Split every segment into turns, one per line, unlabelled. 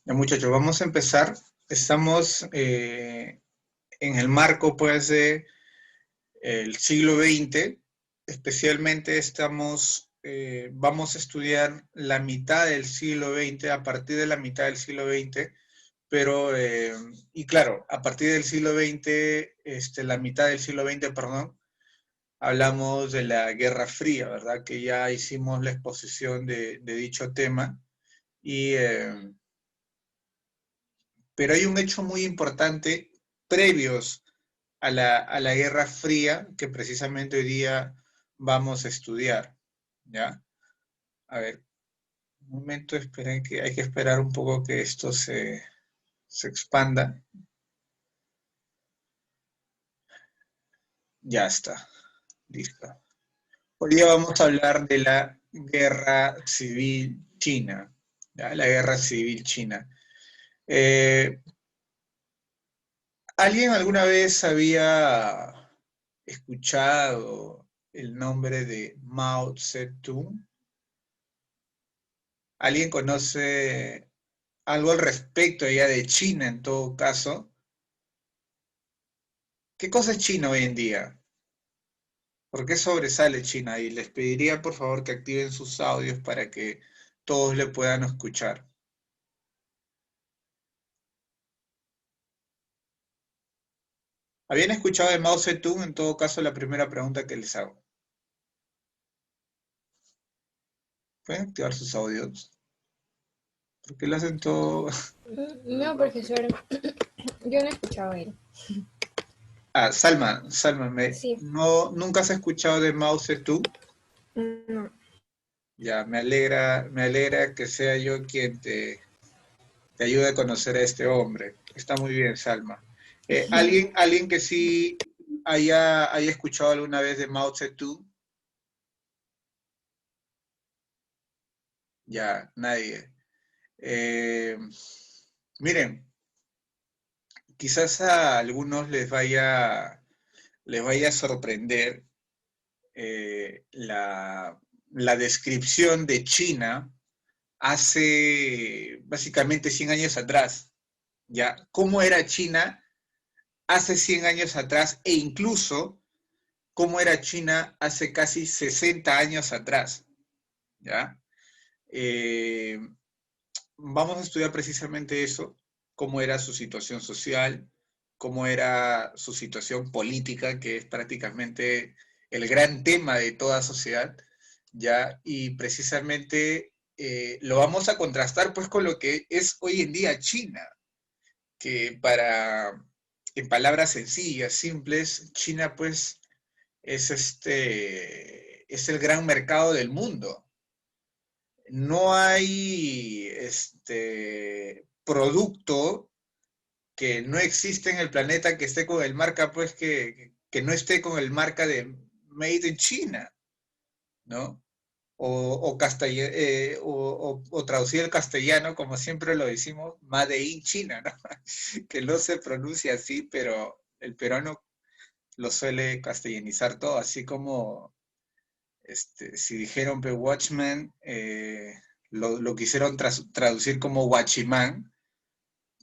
Ya, muchachos, vamos a empezar. Estamos en el marco, pues, de el siglo XX. Especialmente vamos a estudiar la mitad del siglo XX, a partir de la mitad del siglo XX, pero, y claro, a partir del siglo XX, la mitad del siglo XX, perdón, hablamos de la Guerra Fría, ¿verdad? Que ya hicimos la exposición de dicho tema. Y pero hay un hecho muy importante previos a la Guerra Fría que precisamente hoy día vamos a estudiar, ¿ya? A ver, un momento, esperen que hay que esperar un poco que esto se expanda. Ya está, listo. Hoy día vamos a hablar de la Guerra Civil China, ¿ya? La Guerra Civil China. Eh, ¿Alguien alguna vez había escuchado el nombre de Mao Zedong? ¿Alguien conoce algo al respecto ya de China en todo caso? ¿Qué cosa es China hoy en día? ¿Por qué sobresale China? Y les pediría por favor que activen sus audios para que todos le puedan escuchar. ¿Habían escuchado de Mao Zedong? En todo caso, la primera pregunta que les hago. ¿Pueden activar sus audios? ¿Por qué lo hacen todo?
No, profesor, yo no he escuchado a él.
Ah, Salma,
Sí,
no, ¿nunca has escuchado de Mao Zedong?
no.
Ya, me alegra que sea yo quien te ayude a conocer a este hombre. Está muy bien, Salma. ¿Alguien que sí haya escuchado alguna vez de Mao Zedong? Ya, nadie. Eh, Miren, quizás a algunos les vaya a sorprender la descripción de China hace básicamente 100 años atrás, ¿ya? ¿Cómo era China hace 100 años atrás e incluso cómo era China hace casi 60 años atrás, ¿ya? Eh, Vamos a estudiar precisamente eso, cómo era su situación social, cómo era su situación política, que es prácticamente el gran tema de toda sociedad, ¿ya? Y precisamente lo vamos a contrastar pues con lo que es hoy en día China, que en palabras sencillas, simples, China pues es el gran mercado del mundo. No hay producto que no existe en el planeta que esté con el marca, pues que no esté con el marca de Made in China, ¿no? O traducir el castellano, como siempre lo decimos, Made in China, ¿no? Que no se pronuncia así, pero el peruano lo suele castellanizar todo, así como si dijeron The Watchmen, lo quisieron traducir como Watchman.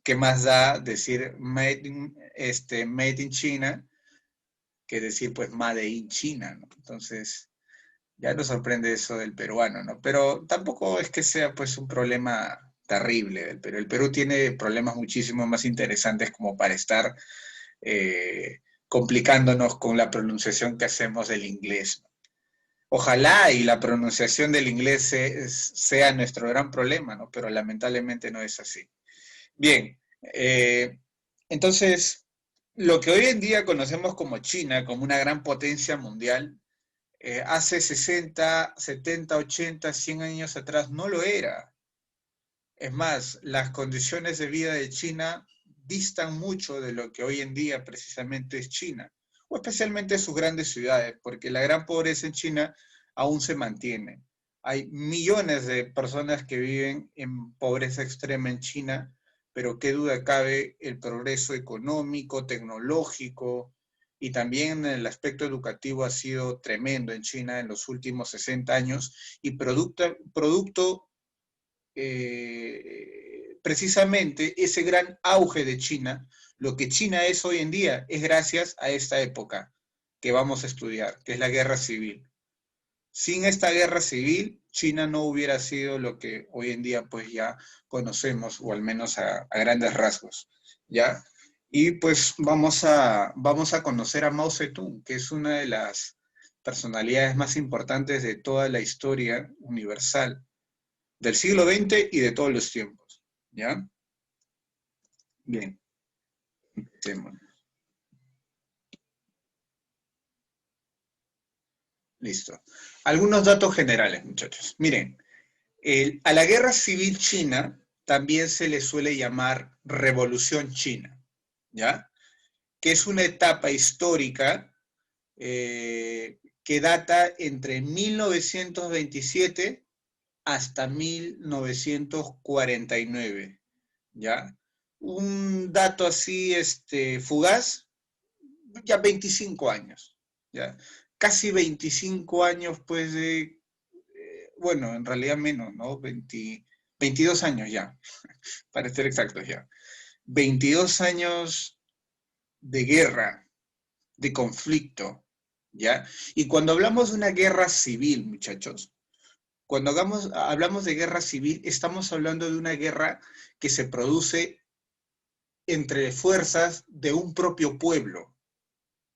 ¿Qué más da decir made in China que decir pues Made in China, ¿no? Entonces, ya nos sorprende eso del peruano, ¿no? Pero tampoco es que sea pues un problema terrible del Perú. El Perú tiene problemas muchísimo más interesantes como para estar complicándonos con la pronunciación que hacemos del inglés. Ojalá y la pronunciación del inglés sea nuestro gran problema, ¿no? Pero lamentablemente no es así. Bien, entonces, lo que hoy en día conocemos como China, como una gran potencia mundial, hace 60, 70, 80, 100 años atrás no lo era. Es más, las condiciones de vida de China distan mucho de lo que hoy en día precisamente es China, o especialmente sus grandes ciudades, porque la gran pobreza en China aún se mantiene. Hay millones de personas que viven en pobreza extrema en China, pero qué duda cabe, el progreso económico, tecnológico y también en el aspecto educativo ha sido tremendo en China en los últimos 60 años y producto precisamente ese gran auge de China, lo que China es hoy en día, es gracias a esta época que vamos a estudiar, que es la guerra civil. Sin esta guerra civil, China no hubiera sido lo que hoy en día pues ya conocemos, o al menos a grandes rasgos, ¿ya? Y pues vamos a conocer a Mao Zedong, que es una de las personalidades más importantes de toda la historia universal, del siglo XX y de todos los tiempos, ¿ya? Bien, empecemos. Listo. Algunos datos generales, muchachos. Miren, a la guerra civil china también se le suele llamar Revolución China, ¿ya? Que es una etapa histórica que data entre 1927 hasta 1949, ¿ya? Un dato así fugaz, ya 25 años, ¿ya? Casi 25 años, pues, bueno, en realidad menos, ¿no? 22 años ya, para ser exactos ya. 22 años de guerra, de conflicto, ¿ya? Y cuando hablamos de una guerra civil, muchachos, cuando hablamos de guerra civil, estamos hablando de una guerra que se produce entre fuerzas de un propio pueblo,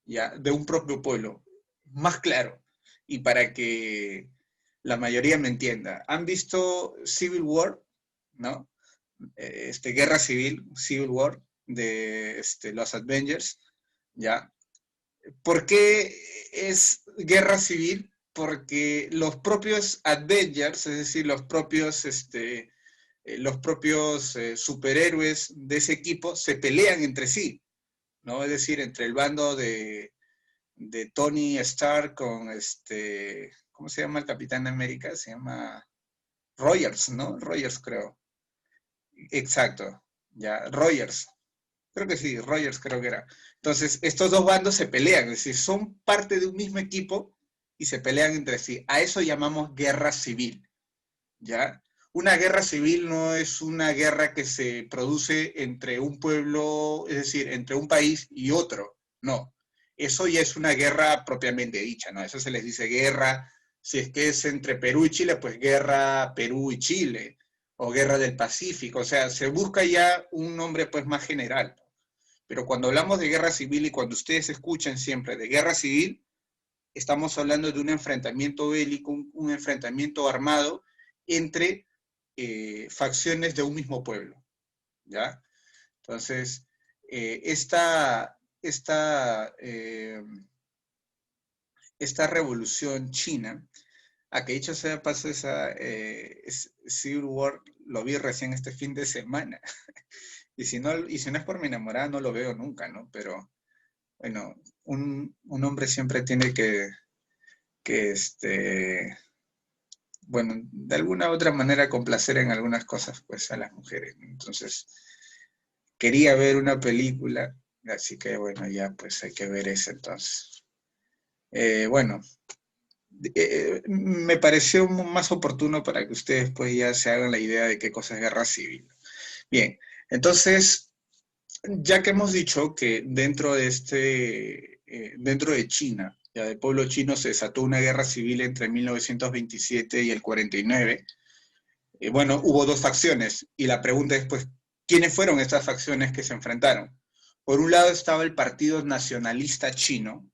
¿ya? De un propio pueblo. Más claro, y para que la mayoría me entienda. ¿Han visto Civil War? ¿No? Guerra Civil, Civil War, de los Avengers, ¿ya? ¿Por qué es guerra civil? Porque los propios Avengers, es decir, los propios superhéroes de ese equipo se pelean entre sí, ¿no? Es decir, entre el bando de Tony Stark con ¿cómo se llama el Capitán de América? Se llama Rogers, ¿no? Rogers, creo. Exacto, ya, Rogers. Creo que sí, Rogers creo que era. Entonces, estos dos bandos se pelean, es decir, son parte de un mismo equipo y se pelean entre sí. A eso llamamos guerra civil, ¿ya? Una guerra civil no es una guerra que se produce entre un pueblo, es decir, entre un país y otro, no. Eso ya es una guerra propiamente dicha, ¿no? Eso se les dice guerra, si es que es entre Perú y Chile, pues guerra Perú y Chile, o guerra del Pacífico, o sea, se busca ya un nombre pues más general. Pero cuando hablamos de guerra civil y cuando ustedes escuchan siempre de guerra civil, estamos hablando de un enfrentamiento bélico, un enfrentamiento armado entre facciones de un mismo pueblo, ¿ya? Entonces, esta revolución china, a que dicho sea paso, Civil War lo vi recién este fin de semana. Y si no es por mi enamorada, no lo veo nunca, ¿no? Pero, bueno, un hombre siempre tiene que bueno, de alguna u otra manera complacer en algunas cosas, pues, a las mujeres, ¿no? Entonces, quería ver una película, así que, bueno, ya, pues, hay que ver esa entonces. Bueno, me pareció más oportuno para que ustedes, pues, ya se hagan la idea de qué cosa es guerra civil. Bien, entonces, ya que hemos dicho que dentro de China, ya del pueblo chino se desató una guerra civil entre 1927 y el 49, bueno, hubo dos facciones y la pregunta es, pues, ¿quiénes fueron estas facciones que se enfrentaron? Por un lado estaba el Partido Nacionalista Chino,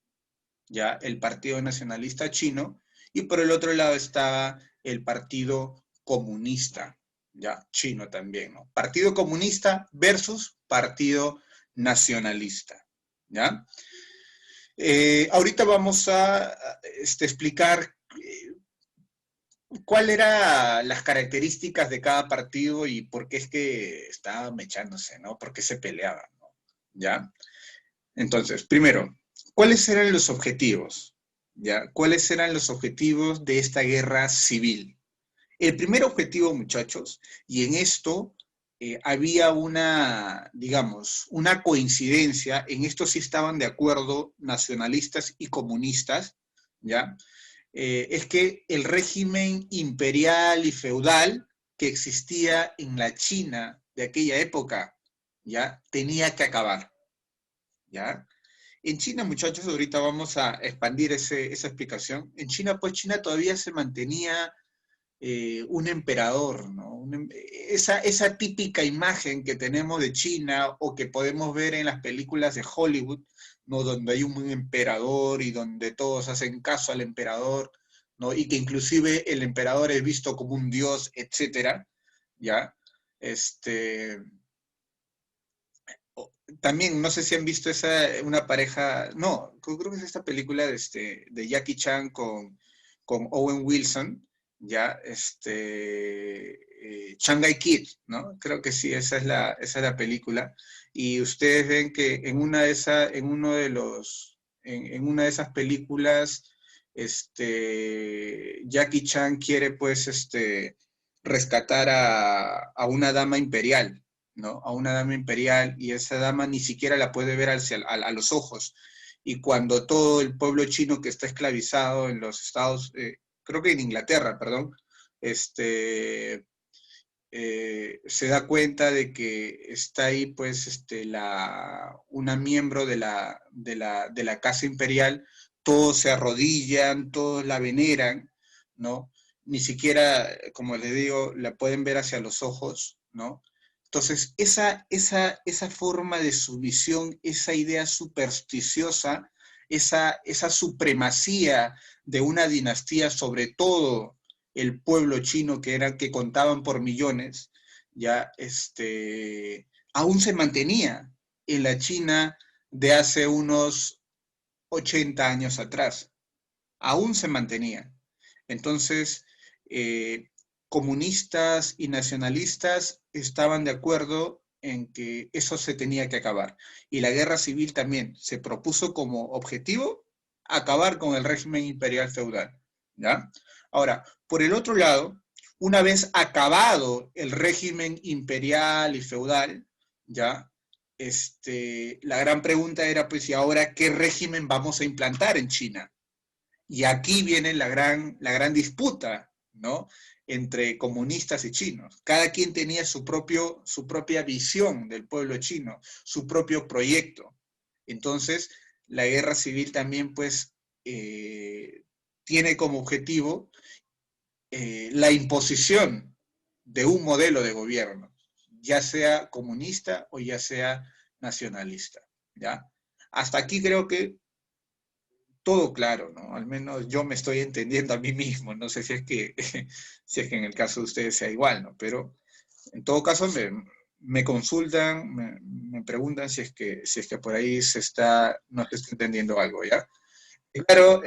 ya, el Partido Nacionalista Chino, y por el otro lado estaba el Partido Comunista, ya, chino también, ¿no? Partido Comunista versus Partido Nacionalista, ¿ya? Ahorita vamos a explicar cuáles eran las características de cada partido y por qué es que estaban mechándose, ¿no? ¿Por qué se peleaban, ¿no? ¿Ya? Entonces, primero, ¿cuáles eran los objetivos? ¿Ya? ¿Cuáles eran los objetivos de esta guerra civil? El primer objetivo, muchachos, y en esto había una, digamos, una coincidencia, en esto sí estaban de acuerdo nacionalistas y comunistas, ¿ya? Es que el régimen imperial y feudal que existía en la China de aquella época, ya, tenía que acabar, ¿ya? En China, muchachos, ahorita vamos a expandir esa explicación. En China, pues China todavía se mantenía un emperador, ¿no? Esa típica imagen que tenemos de China o que podemos ver en las películas de Hollywood, ¿no? Donde hay un emperador y donde todos hacen caso al emperador, ¿no? Y que inclusive el emperador es visto como un dios, etcétera, ¿ya? Este, también, no sé si han visto una pareja, no, creo que es esta película de Jackie Chan con Owen Wilson, ya, Shanghai Kid, ¿no? Creo que sí, esa es la película. Y ustedes ven que en una de esas películas, Jackie Chan quiere, pues, rescatar a una dama imperial, ¿no? A una dama imperial, y esa dama ni siquiera la puede ver a los ojos. Y cuando todo el pueblo chino que está esclavizado en los Estados, creo que en Inglaterra, perdón, se da cuenta de que está ahí, pues, una miembro de la casa imperial, todos se arrodillan, todos la veneran, ¿no? Ni siquiera, como les digo, la pueden ver hacia los ojos, ¿no? Entonces, esa forma de sumisión, esa idea supersticiosa, esa supremacía de una dinastía sobre todo el pueblo chino, que contaban por millones, ya aún se mantenía en la China de hace unos 80 años atrás, aún se mantenía. Entonces, eh, comunistas y nacionalistas estaban de acuerdo en que eso se tenía que acabar. Y la guerra civil también se propuso como objetivo acabar con el régimen imperial feudal, ¿ya? Ahora, por el otro lado, una vez acabado el régimen imperial y feudal, ¿ya? La gran pregunta era, pues, ¿y ahora qué régimen vamos a implantar en China? Y aquí viene la gran disputa, ¿no? Entre comunistas y chinos. Cada quien tenía su propia visión del pueblo chino, su propio proyecto. Entonces, la guerra civil también, pues, tiene como objetivo la imposición de un modelo de gobierno, ya sea comunista o ya sea nacionalista, ¿ya? Hasta aquí creo que todo claro, ¿no? Al menos yo me estoy entendiendo a mí mismo. No sé si es que, si es que en el caso de ustedes sea igual, ¿no? Pero en todo caso me consultan, me preguntan si es que por ahí no se está entendiendo algo, ¿ya? Y claro,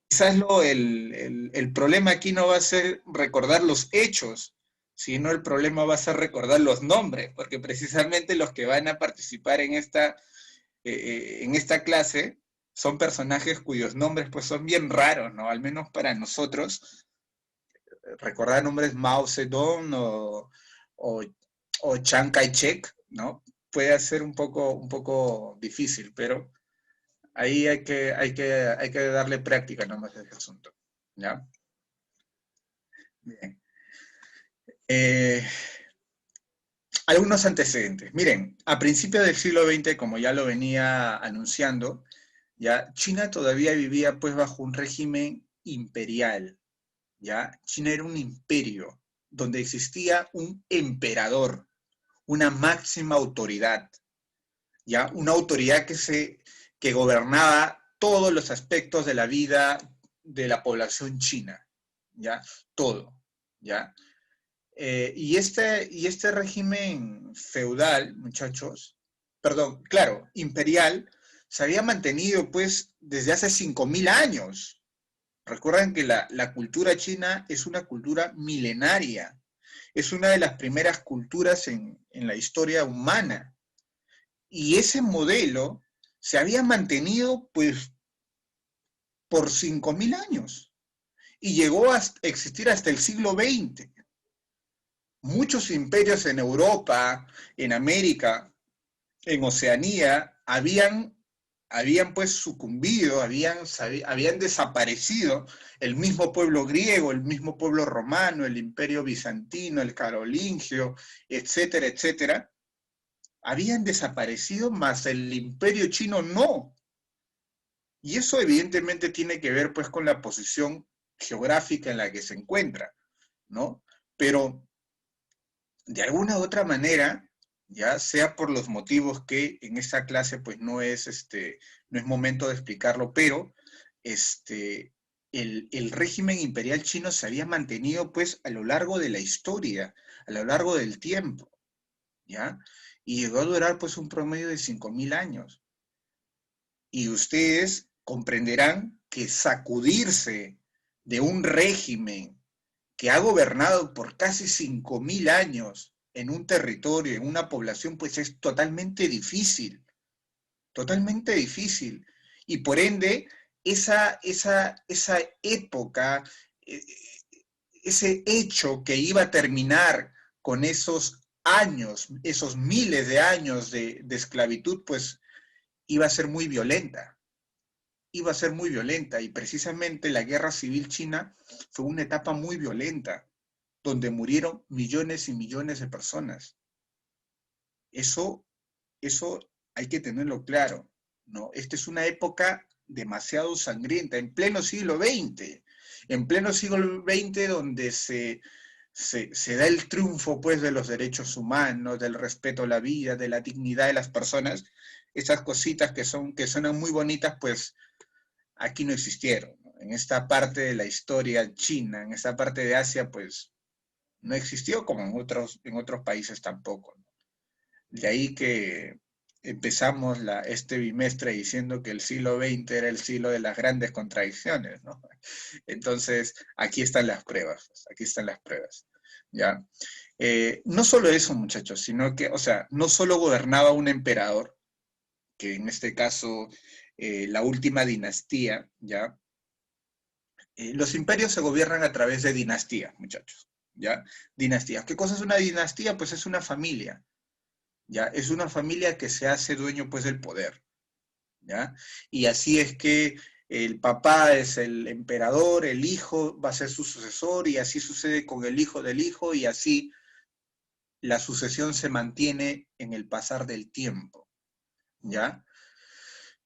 quizás el problema aquí no va a ser recordar los hechos, sino el problema va a ser recordar los nombres, porque precisamente los que van a participar en esta clase son personajes cuyos nombres pues son bien raros, ¿no? Al menos para nosotros, recordar nombres Mao Zedong o, o Chiang Kai-shek, ¿no? Puede ser un poco difícil, pero ahí hay que darle práctica nomás a ese asunto, ¿ya? Bien. Eh, Algunos antecedentes. Miren, a principios del siglo XX, como ya lo venía anunciando, ya China todavía vivía pues bajo un régimen imperial, ya China era un imperio donde existía un emperador, una máxima autoridad, ya una autoridad que gobernaba todos los aspectos de la vida de la población china, ya todo, ya. Y este régimen feudal, muchachos, perdón, claro, imperial, se había mantenido pues desde hace 5.000 años. Recuerden que la cultura china es una cultura milenaria, es una de las primeras culturas en la historia humana. Y ese modelo se había mantenido pues por 5.000 años y llegó a existir hasta el siglo XX. Muchos imperios en Europa, en América, en Oceanía, habían habían pues sucumbido, habían desaparecido el mismo pueblo griego, el mismo pueblo romano, el imperio bizantino, el carolingio, etcétera, etcétera, habían desaparecido, más el imperio chino no. Y eso evidentemente tiene que ver pues con la posición geográfica en la que se encuentra, ¿no? Pero de alguna u otra manera, ya sea por los motivos que en esta clase pues no es momento de explicarlo, pero el régimen imperial chino se había mantenido pues a lo largo de la historia, a lo largo del tiempo, ¿ya? Y llegó a durar pues un promedio de 5.000 años. Y ustedes comprenderán que sacudirse de un régimen que ha gobernado por casi 5.000 años en un territorio, en una población, pues es totalmente difícil. Y por ende, esa época, eh, ese hecho que iba a terminar con esos años, esos miles de años de esclavitud, pues iba a ser muy violenta. Iba a ser muy violenta. Y precisamente la guerra civil china fue una etapa muy violenta, donde murieron millones y millones de personas. Eso, eso hay que tenerlo claro, ¿no? Esta es una época demasiado sangrienta, en pleno siglo XX donde se da el triunfo pues de los derechos humanos, del respeto a la vida, de la dignidad de las personas. Esas cositas que suenan muy bonitas, pues aquí no existieron, ¿no? En esta parte de la historia china, en esta parte de Asia, pues no existió, como en otros países tampoco, ¿no? De ahí que empezamos este bimestre diciendo que el siglo XX era el siglo de las grandes contradicciones, ¿no? Entonces, aquí están las pruebas, ¿ya? No solo eso, muchachos, sino que, o sea, no solo gobernaba un emperador, que en este caso, la última dinastía, ¿ya? Los imperios se gobiernan a través de dinastías, muchachos, ¿ya? Dinastías. ¿Qué cosa es una dinastía? Pues es una familia, ¿ya? Es una familia que se hace dueño, pues, del poder, ¿ya? Y así es que el papá es el emperador, el hijo va a ser su sucesor, y así sucede con el hijo del hijo, y así la sucesión se mantiene en el pasar del tiempo, ¿ya?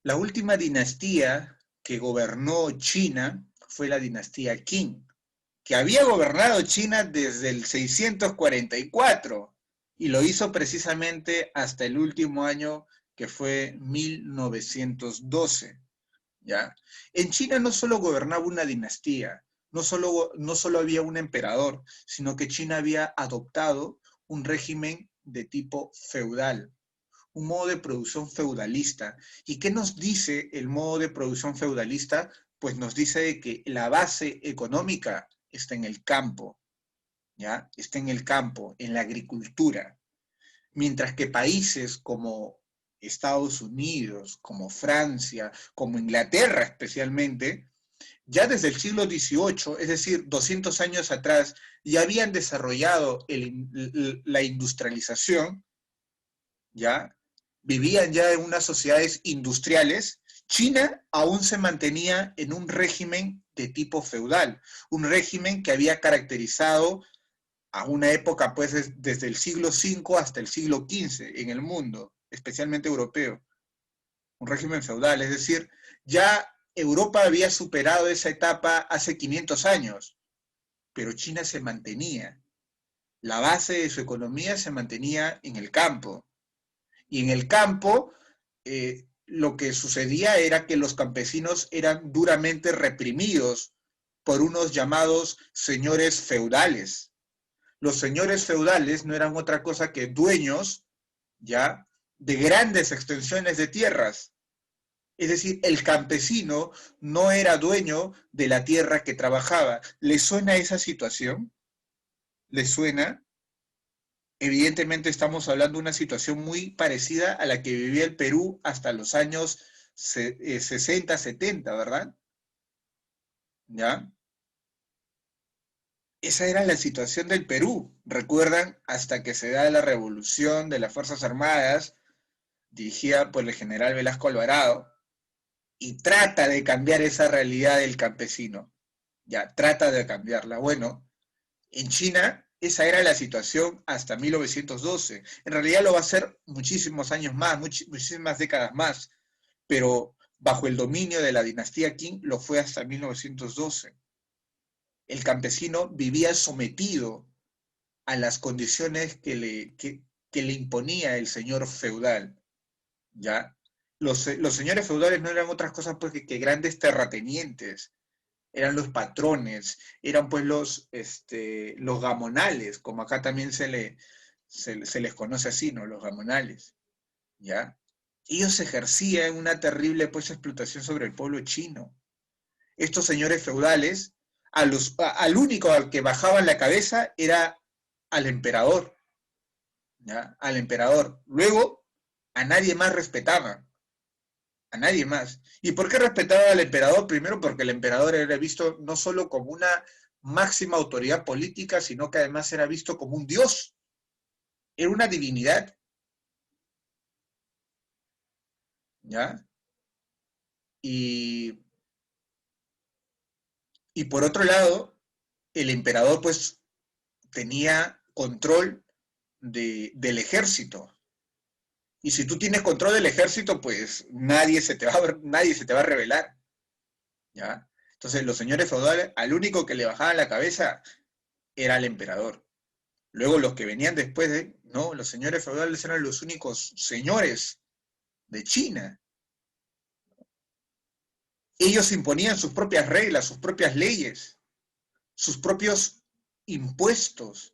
La última dinastía que gobernó China fue la dinastía Qing, que había gobernado China desde el 644 y lo hizo precisamente hasta el último año, que fue 1912, ¿ya? En China no solo gobernaba una dinastía, no solo había un emperador, sino que China había adoptado un régimen de tipo feudal, un modo de producción feudalista. ¿Y qué nos dice el modo de producción feudalista? Pues nos dice que la base económica está en el campo, ¿ya? Está en el campo, en la agricultura. Mientras que países como Estados Unidos, como Francia, como Inglaterra especialmente, ya desde el siglo XVIII, es decir, 200 años atrás, ya habían desarrollado la industrialización, ¿ya? Vivían ya en unas sociedades industriales. China aún se mantenía en un régimen de tipo feudal, un régimen que había caracterizado a una época, pues, desde el siglo V hasta el siglo XV en el mundo, especialmente europeo, un régimen feudal, es decir, ya Europa había superado esa etapa hace 500 años, pero China se mantenía, la base de su economía se mantenía en el campo, y en el campo lo que sucedía era que los campesinos eran duramente reprimidos por unos llamados señores feudales. Los señores feudales no eran otra cosa que dueños, ¿ya?, de grandes extensiones de tierras. Es decir, el campesino no era dueño de la tierra que trabajaba. ¿Le suena esa situación? ¿Le suena? Evidentemente estamos hablando de una situación muy parecida a la que vivía el Perú hasta los años 60, 70, ¿verdad? ¿Ya? Esa era la situación del Perú, recuerdan, hasta que se da la revolución de las Fuerzas Armadas, dirigida por el general Velasco Alvarado, y trata de cambiar esa realidad del campesino. Ya, trata de cambiarla. Bueno, en China esa era la situación hasta 1912. En realidad lo va a ser muchísimos años más, muchísimas décadas más, pero bajo el dominio de la dinastía Qing lo fue hasta 1912. El campesino vivía sometido a las condiciones que le imponía el señor feudal, ¿ya? Los señores feudales no eran otras cosas pues, que grandes terratenientes, eran los patrones, eran pues los gamonales, como acá también se les conoce así, ¿no? Los gamonales, ¿ya? Ellos ejercían una terrible pues explotación sobre el pueblo chino. Estos señores feudales, al único al que bajaban la cabeza era al emperador, ¿ya? Al emperador. Luego, a nadie más respetaban, a nadie más. ¿Y por qué respetaba al emperador? Primero porque el emperador era visto no solo como una máxima autoridad política, sino que además era visto como un dios, era una divinidad, ¿ya? Y, y por otro lado, el emperador pues tenía control del ejército. Y si tú tienes control del ejército, pues nadie se te va a rebelar, ¿ya? Entonces los señores feudales, al único que le bajaban la cabeza era el emperador. Luego los que venían después no, los señores feudales eran los únicos señores de China. Ellos imponían sus propias reglas, sus propias leyes, sus propios impuestos,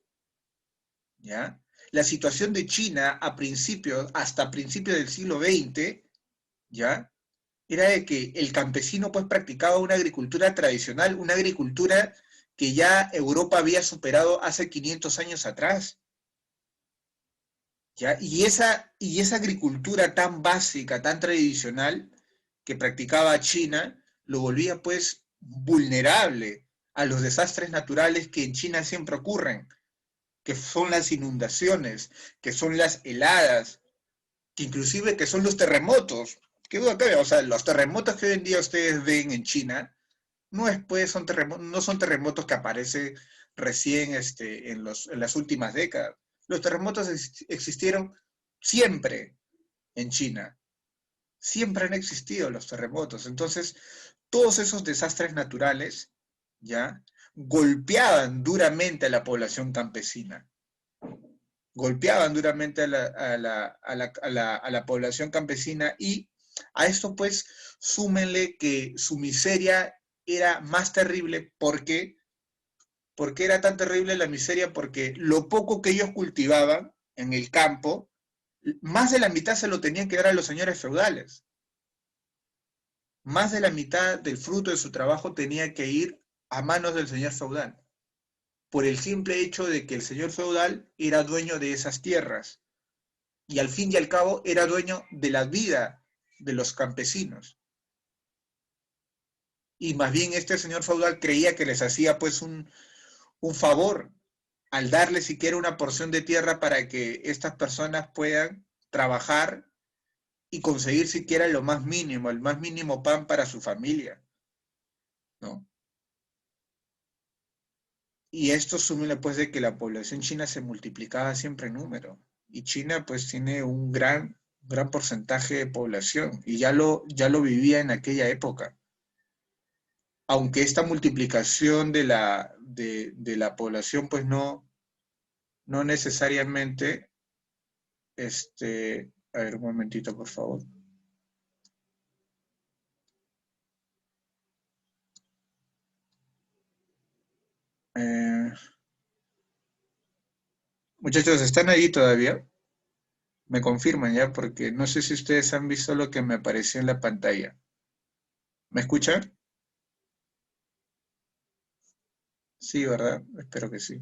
¿ya? La situación de China hasta principios del siglo XX, ¿ya? Era de que el campesino pues practicaba una agricultura tradicional, una agricultura que ya Europa había superado hace 500 años atrás. ¿Ya? Y esa agricultura tan básica, tan tradicional que practicaba China, lo volvía pues vulnerable a los desastres naturales que en China siempre ocurren, que son las inundaciones, que son las heladas, que inclusive que son los terremotos. ¿Qué duda cabe? O sea, los terremotos que hoy en día ustedes ven en China no, no son terremotos que aparecen recién en las últimas décadas. Los terremotos existieron siempre en China. Siempre han existido los terremotos. Entonces, todos esos desastres naturales, ¿ya? Golpeaban duramente a la población campesina. Golpeaban duramente a la población campesina y a esto pues súmenle que su miseria era más terrible. ¿Por qué? ¿Por qué era tan terrible la miseria? Porque lo poco que ellos cultivaban en el campo, más de la mitad se lo tenían que dar a los señores feudales. Más de la mitad del fruto de su trabajo tenía que ir a manos del señor feudal, por el simple hecho de que el señor feudal era dueño de esas tierras y al fin y al cabo era dueño de la vida de los campesinos. Y más bien este señor feudal creía que les hacía pues un favor al darle siquiera una porción de tierra para que estas personas puedan trabajar y conseguir siquiera lo más mínimo, el más mínimo pan para su familia, ¿no? Y esto súmele pues de que la población china se multiplicaba siempre en número. Y China pues tiene un gran porcentaje de población y ya lo vivía en aquella época. Aunque esta multiplicación de la población pues no necesariamente, a ver un momentito por favor. Eh, muchachos, ¿están ahí todavía? Me confirman ya, porque no sé si ustedes han visto lo que me apareció en la pantalla. ¿Me escuchan? Sí, ¿verdad? Espero que sí.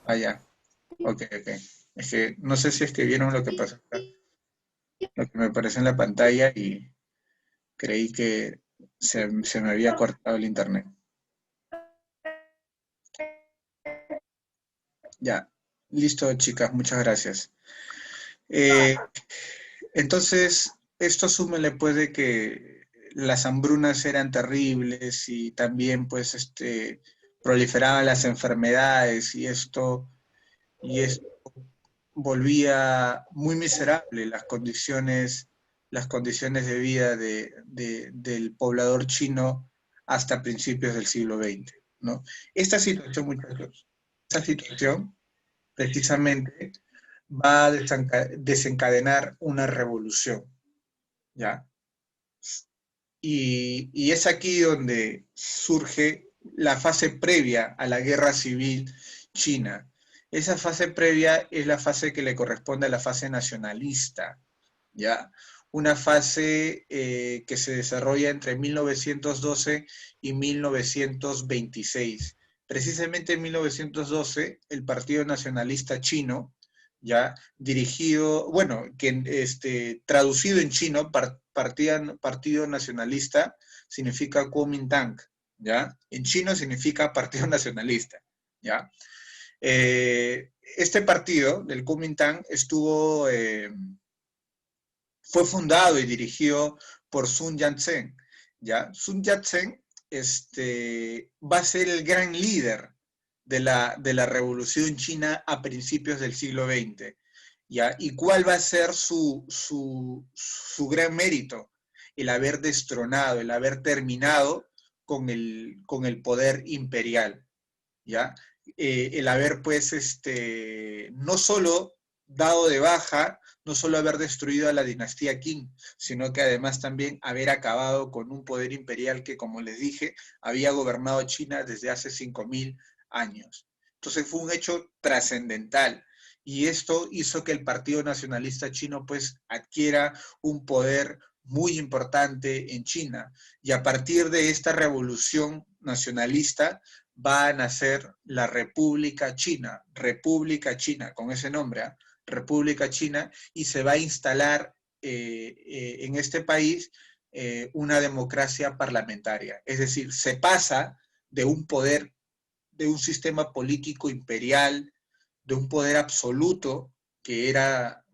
Ah, ya. Ok, ok. Es que no sé si es que vieron lo que pasó acá, lo que me apareció en la pantalla y creí que se me había cortado el internet. Ya. Listo, chicas, muchas gracias. Eh, entonces, esto súmele pues de que las hambrunas eran terribles y también pues proliferaban las enfermedades y esto volvía muy miserable las condiciones de vida del poblador chino hasta principios del siglo XX, ¿no? Esta situación, muchachos, esta situación precisamente va a desencadenar una revolución, ¿ya? Y es aquí donde surge la fase previa a la guerra civil china. Esa fase previa es la fase que le corresponde a la fase nacionalista, ¿ya? Una fase que se desarrolla entre 1912 y 1926. Precisamente en 1912, el Partido Nacionalista Chino, ya dirigido, bueno, traducido en chino, Partido Nacionalista significa Kuomintang, ¿ya? En chino significa Partido Nacionalista, ¿ya? Este partido del Kuomintang fue fundado y dirigido por Sun Yat-sen, ¿ya? Sun Yat-sen va a ser el gran líder de la revolución china a principios del siglo XX, ¿ya? ¿Y cuál va a ser su gran mérito? El haber destronado, el haber terminado con el poder imperial, ¿ya? El haber, pues, no solo dado de baja, no solo haber destruido a la dinastía Qing, sino que además también haber acabado con un poder imperial que, como les dije, había gobernado China desde hace 5.000 años. Entonces fue un hecho trascendental. Y esto hizo que el Partido Nacionalista Chino pues adquiera un poder muy importante en China. Y a partir de esta revolución nacionalista va a nacer la República China, con ese nombre, ¿eh? República China, y se va a instalar en este país una democracia parlamentaria. Es decir, se pasa de un poder, de un sistema político imperial, de un poder absoluto que era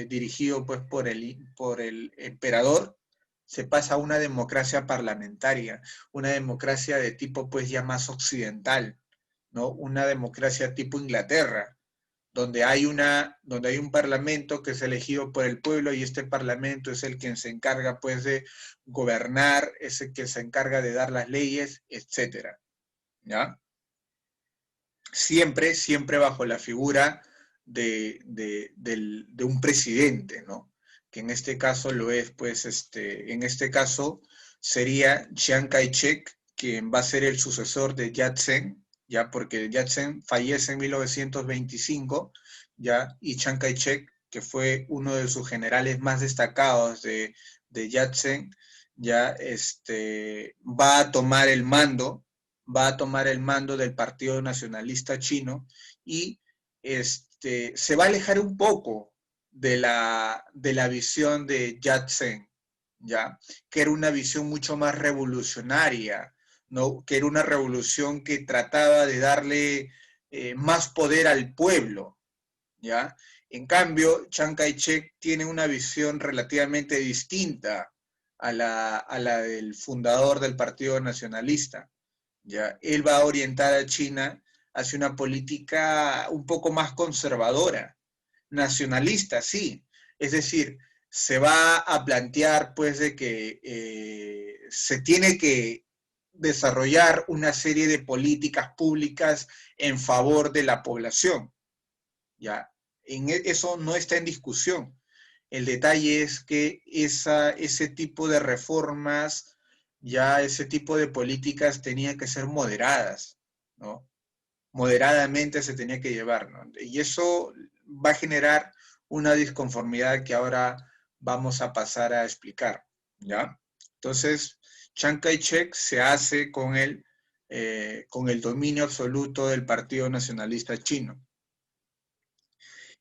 dirigido pues, por el emperador, se pasa a una democracia parlamentaria, una democracia de tipo pues ya más occidental, ¿no? Una democracia tipo Inglaterra, donde hay un parlamento que es elegido por el pueblo y este parlamento es el que se encarga pues de gobernar, es el que se encarga de dar las leyes, etcétera, ¿ya? Siempre bajo la figura de un presidente, ¿no? Que en este caso lo es, pues, en este caso sería Chiang Kai-shek, quien va a ser el sucesor de Yat-sen, ya, porque Yat-sen fallece en 1925, ya, y Chiang Kai-shek, que fue uno de sus generales más destacados de Yat-sen, ya, va a tomar el mando del Partido Nacionalista Chino y se va a alejar un poco de la visión de Yat-sen, ¿ya? Que era una visión mucho más revolucionaria, ¿no? Que era una revolución que trataba de darle más poder al pueblo, ¿ya? En cambio, Chiang Kai-shek tiene una visión relativamente distinta a la del fundador del Partido Nacionalista. ¿Ya? Él va a orientar a China hacia una política un poco más conservadora, nacionalista, sí. Es decir, se va a plantear pues de que se tiene que desarrollar una serie de políticas públicas en favor de la población, ¿ya? Eso no está en discusión. El detalle es que ese tipo de reformas, ya ese tipo de políticas tenían que ser moderadas, ¿no? Moderadamente se tenía que llevar, ¿no? Y eso va a generar una disconformidad que ahora vamos a pasar a explicar, ¿ya? Entonces, Chiang Kai-shek se hace con el dominio absoluto del Partido Nacionalista Chino.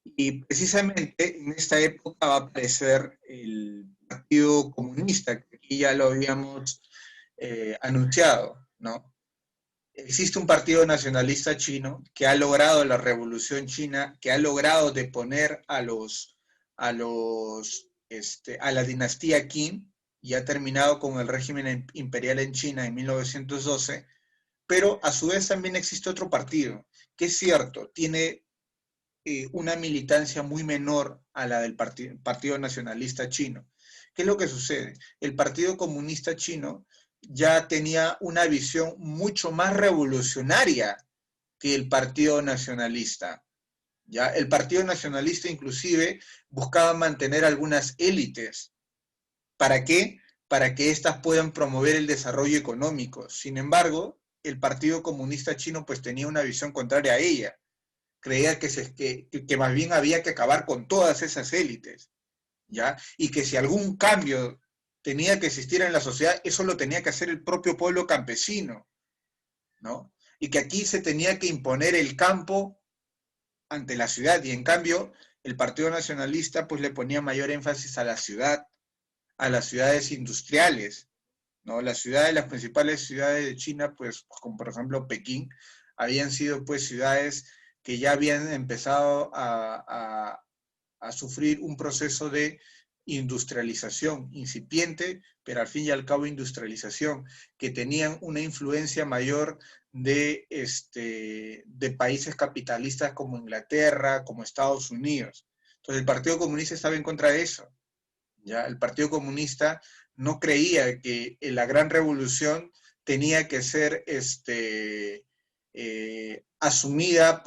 Y precisamente en esta época va a aparecer el Partido Comunista, que aquí ya lo habíamos anunciado, ¿no? Existe un partido nacionalista chino que ha logrado la revolución china, que ha logrado deponer a los a la dinastía Qin, y ha terminado con el régimen imperial en China en 1912, pero a su vez también existe otro partido, que es cierto, tiene una militancia muy menor a la del Partido Nacionalista Chino. ¿Qué es lo que sucede? El Partido Comunista Chino ya tenía una visión mucho más revolucionaria que el Partido Nacionalista. ¿Ya? El Partido Nacionalista inclusive buscaba mantener algunas élites. ¿Para qué? Para que éstas puedan promover el desarrollo económico. Sin embargo, el Partido Comunista Chino pues tenía una visión contraria a ella. Creía que más bien había que acabar con todas esas élites, ¿ya? Y que si algún cambio tenía que existir en la sociedad, eso lo tenía que hacer el propio pueblo campesino, ¿no? Y que aquí se tenía que imponer el campo ante la ciudad, y en cambio el Partido Nacionalista pues le ponía mayor énfasis a la ciudad, a las ciudades industriales, ¿no? Las ciudades, las principales ciudades de China, pues como por ejemplo Pekín, habían sido pues ciudades que ya habían empezado a sufrir un proceso de industrialización incipiente, pero al fin y al cabo industrialización, que tenían una influencia mayor de países capitalistas como Inglaterra, como Estados Unidos. Entonces el Partido Comunista estaba en contra de eso. ¿Ya? El Partido Comunista no creía que la gran revolución tenía que ser asumida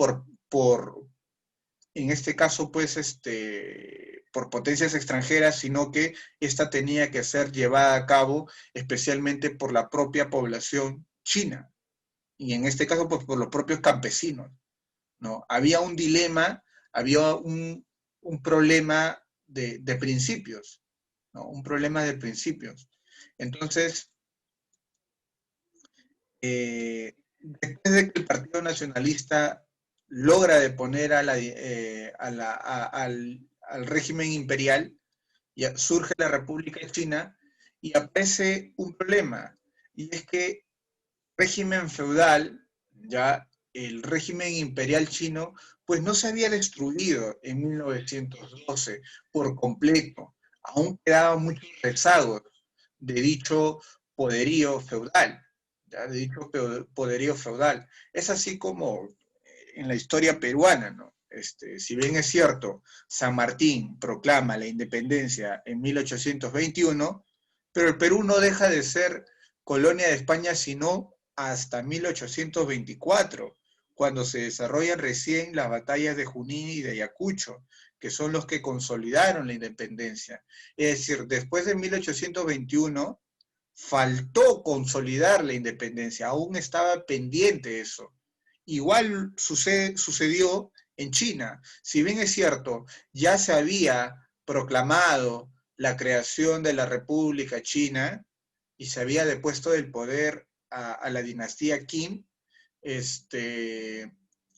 en este caso, pues, por potencias extranjeras, sino que esta tenía que ser llevada a cabo especialmente por la propia población china, y en este caso, pues, por los propios campesinos, ¿no? Había un dilema, había un problema de principios, ¿no? Un problema de principios. Entonces, después de que el Partido Nacionalista logra deponer al régimen imperial, ya surge la República China y aparece un problema, y es que el régimen feudal, ya el régimen imperial chino, pues no se había destruido en 1912 por completo, aún quedaban muchos rezagos de dicho poderío feudal, ¿ya? De dicho poderío feudal. Es así como en la historia peruana, ¿no? Si bien es cierto, San Martín proclama la independencia en 1821, pero el Perú no deja de ser colonia de España sino hasta 1824, cuando se desarrollan recién las batallas de Junín y de Ayacucho, que son los que consolidaron la independencia. Es decir, después de 1821, faltó consolidar la independencia, aún estaba pendiente eso. Igual sucedió en China. Si bien es cierto, ya se había proclamado la creación de la República China y se había depuesto del poder a la dinastía Qin,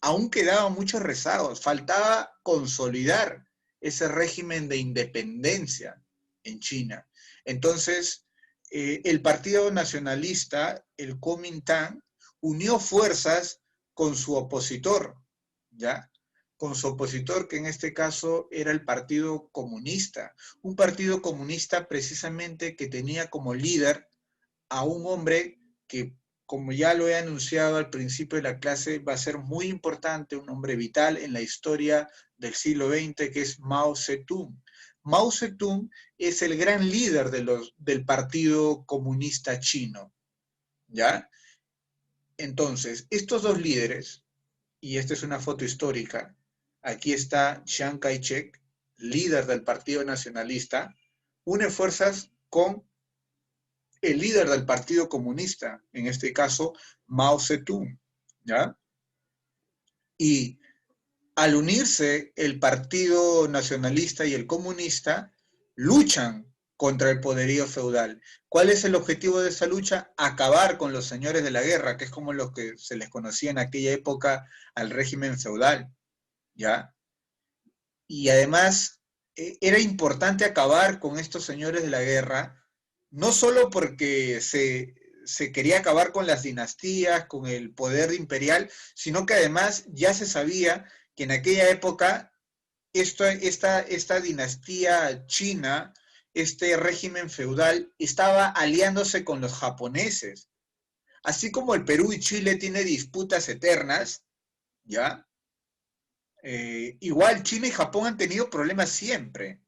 aún quedaban muchos rezagos. Faltaba consolidar ese régimen de independencia en China. Entonces, el Partido Nacionalista, el Kuomintang, unió fuerzas con su opositor, ¿ya? Con su opositor, que en este caso era el Partido Comunista. Un partido comunista precisamente que tenía como líder a un hombre que, como ya lo he anunciado al principio de la clase, va a ser muy importante, un hombre vital en la historia del siglo XX, que es Mao Zedong. Mao Zedong es el gran líder del Partido Comunista Chino, ¿ya? Entonces, estos dos líderes, y esta es una foto histórica, aquí está Chiang Kai-shek, líder del Partido Nacionalista, une fuerzas con el líder del Partido Comunista, en este caso Mao Zedong, ¿ya? Y al unirse el Partido Nacionalista y el Comunista, luchan contra el poderío feudal. ¿Cuál es el objetivo de esa lucha? Acabar con los señores de la guerra, que es como los que se les conocía en aquella época al régimen feudal, ¿ya? Y además era importante acabar con estos señores de la guerra, no solo porque se quería acabar con las dinastías, con el poder imperial, sino que además ya se sabía que en aquella época esta dinastía china, este régimen feudal, estaba aliándose con los japoneses. Así como el Perú y Chile tienen disputas eternas, ¿ya? Igual China y Japón han tenido problemas siempre,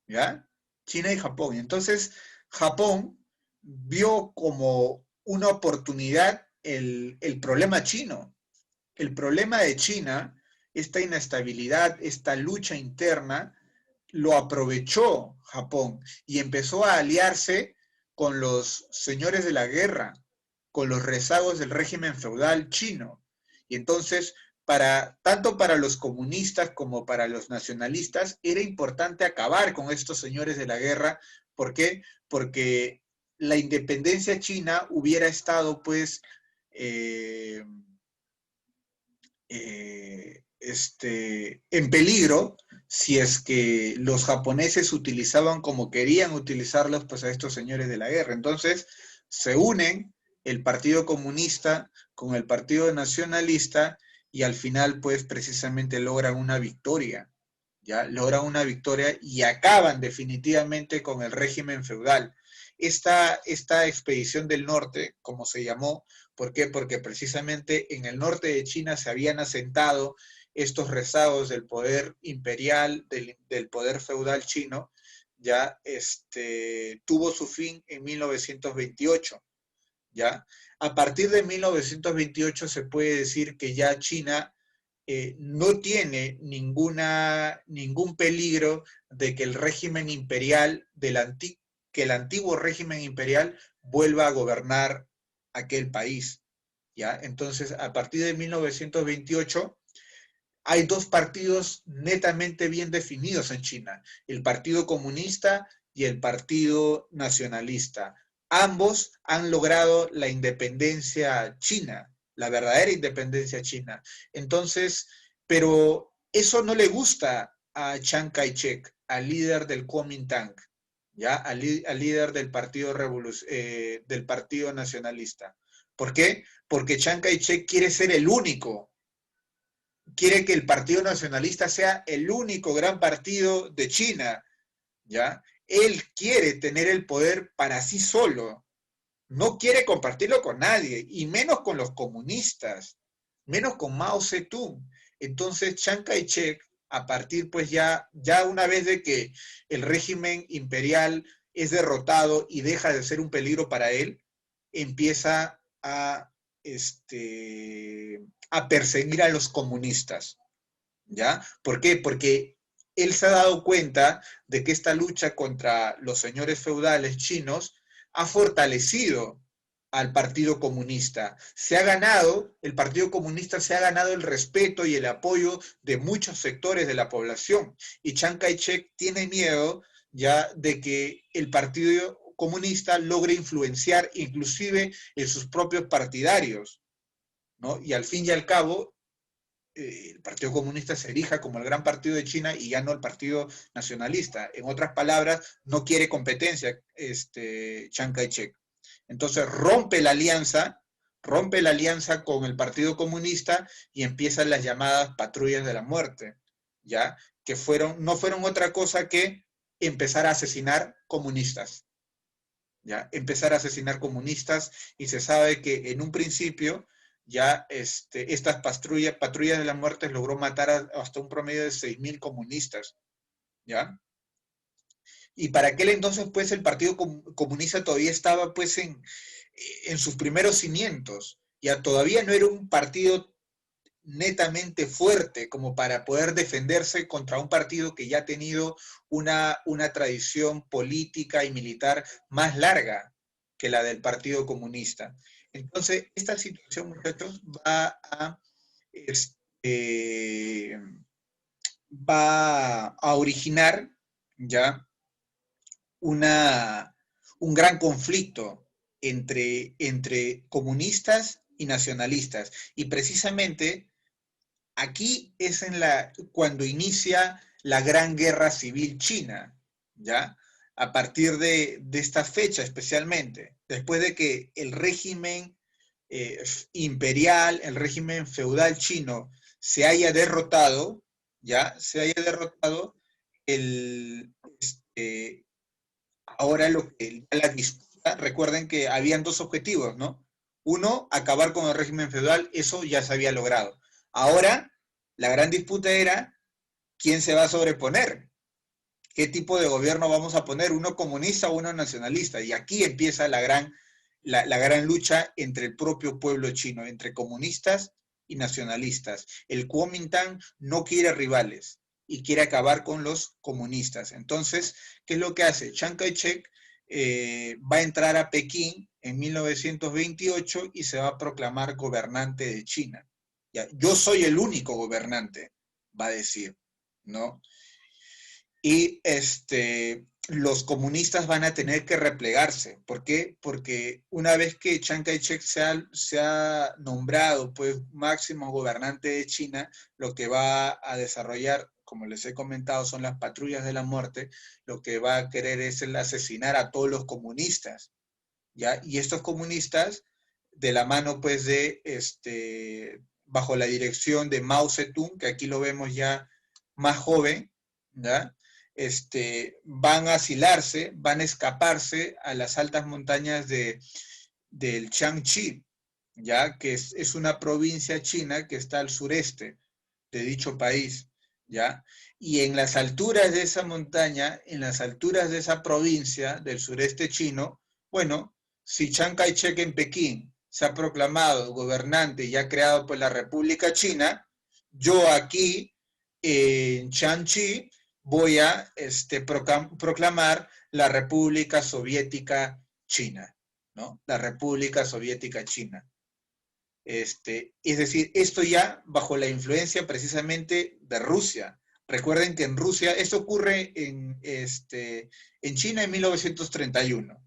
¿ya? China y Japón. Entonces, Japón vio como una oportunidad el problema chino. El problema de China, esta inestabilidad, esta lucha interna, lo aprovechó Japón y empezó a aliarse con los señores de la guerra, con los rezagos del régimen feudal chino. Y entonces, tanto para los comunistas como para los nacionalistas, era importante acabar con estos señores de la guerra. ¿Por qué? Porque la independencia china hubiera estado, pues, en peligro si es que los japoneses utilizaban como querían utilizarlos, pues, a estos señores de la guerra. Entonces se unen el Partido Comunista con el Partido Nacionalista y al final, pues, precisamente logran una victoria, ¿ya? Logran una victoria y acaban definitivamente con el régimen feudal. Esta expedición del norte, como se llamó, ¿por qué? Porque precisamente en el norte de China se habían asentado estos rezagos del poder imperial, del poder feudal chino, ya tuvo su fin en 1928, ¿ya? A partir de 1928 se puede decir que ya China no tiene ningún peligro de que el régimen imperial, que el antiguo régimen imperial vuelva a gobernar aquel país, ¿ya? Entonces, a partir de 1928, hay dos partidos netamente bien definidos en China, el Partido Comunista y el Partido Nacionalista. Ambos han logrado la independencia china, la verdadera independencia china. Entonces, pero eso no le gusta a Chiang Kai-shek, al líder del Kuomintang, ¿ya? Al líder del Partido Nacionalista. ¿Por qué? Porque Chiang Kai-shek quiere ser el único, quiere que el Partido Nacionalista sea el único gran partido de China, ¿ya? Él quiere tener el poder para sí solo, no quiere compartirlo con nadie, y menos con los comunistas, menos con Mao Zedong. Entonces, Chiang Kai-shek, a partir, pues, ya una vez de que el régimen imperial es derrotado y deja de ser un peligro para él, empieza a perseguir a los comunistas, ¿ya? ¿Por qué? Porque él se ha dado cuenta de que esta lucha contra los señores feudales chinos ha fortalecido al Partido Comunista. El Partido Comunista se ha ganado el respeto y el apoyo de muchos sectores de la población. Y Chiang Kai-shek tiene miedo ya de que el Partido Comunista logre influenciar inclusive en sus propios partidarios, ¿no? Y al fin y al cabo, el Partido Comunista se erija como el gran partido de China y ya no el Partido Nacionalista. En otras palabras, no quiere competencia Chiang Kai-shek. Entonces rompe la alianza con el Partido Comunista y empiezan las llamadas patrullas de la muerte, ¿ya? Que no fueron otra cosa que empezar a asesinar comunistas, ¿ya? Empezar a asesinar comunistas, y se sabe que en un principio ya estas patrullas de la muerte logró matar hasta un promedio de 6.000 comunistas, ¿ya? Y para aquel entonces, pues, el Partido Comunista todavía estaba, pues, en sus primeros cimientos. Ya todavía no era un partido netamente fuerte como para poder defenderse contra un partido que ya ha tenido una tradición política y militar más larga que la del Partido Comunista. Entonces, esta situación, muchachos, va a originar ya un gran conflicto entre comunistas y nacionalistas. Y precisamente aquí es cuando inicia la Gran Guerra Civil China, ¿ya? A partir de esta fecha especialmente, después de que el régimen imperial, el régimen feudal chino se haya derrotado, ya se haya derrotado ahora lo que la disputa, recuerden que habían dos objetivos, ¿no? Uno, acabar con el régimen feudal, eso ya se había logrado. Ahora, la gran disputa era quién se va a sobreponer, qué tipo de gobierno vamos a poner, uno comunista o uno nacionalista. Y aquí empieza la gran lucha entre el propio pueblo chino, entre comunistas y nacionalistas. El Kuomintang no quiere rivales y quiere acabar con los comunistas. Entonces, ¿qué es lo que hace? Chiang Kai-shek va a entrar a Pekín en 1928 y se va a proclamar gobernante de China. ¿Ya? Yo soy el único gobernante, va a decir, ¿no? Y los comunistas van a tener que replegarse. ¿Por qué? Porque una vez que Chiang Kai-shek se ha nombrado pues, máximo gobernante de China, lo que va a desarrollar, como les he comentado, son las patrullas de la muerte, lo que va a querer es el asesinar a todos los comunistas, ¿ya? Y estos comunistas, de la mano pues bajo la dirección de Mao Zedong, que aquí lo vemos ya más joven, ¿ya? Van a asilarse, van a escaparse a las altas montañas del Jiangxi, ¿ya? Que es una provincia china que está al sureste de dicho país, ¿ya? Y en las alturas de esa montaña, en las alturas de esa provincia del sureste chino, bueno, si Chiang Kai-shek en Pekín se ha proclamado gobernante y ha creado pues la República China, yo aquí en Jiangxi voy a proclamar la República Soviética China, ¿no? La República Soviética China. Es decir, esto ya bajo la influencia precisamente de Rusia. Recuerden que en Rusia, esto ocurre en China en 1931.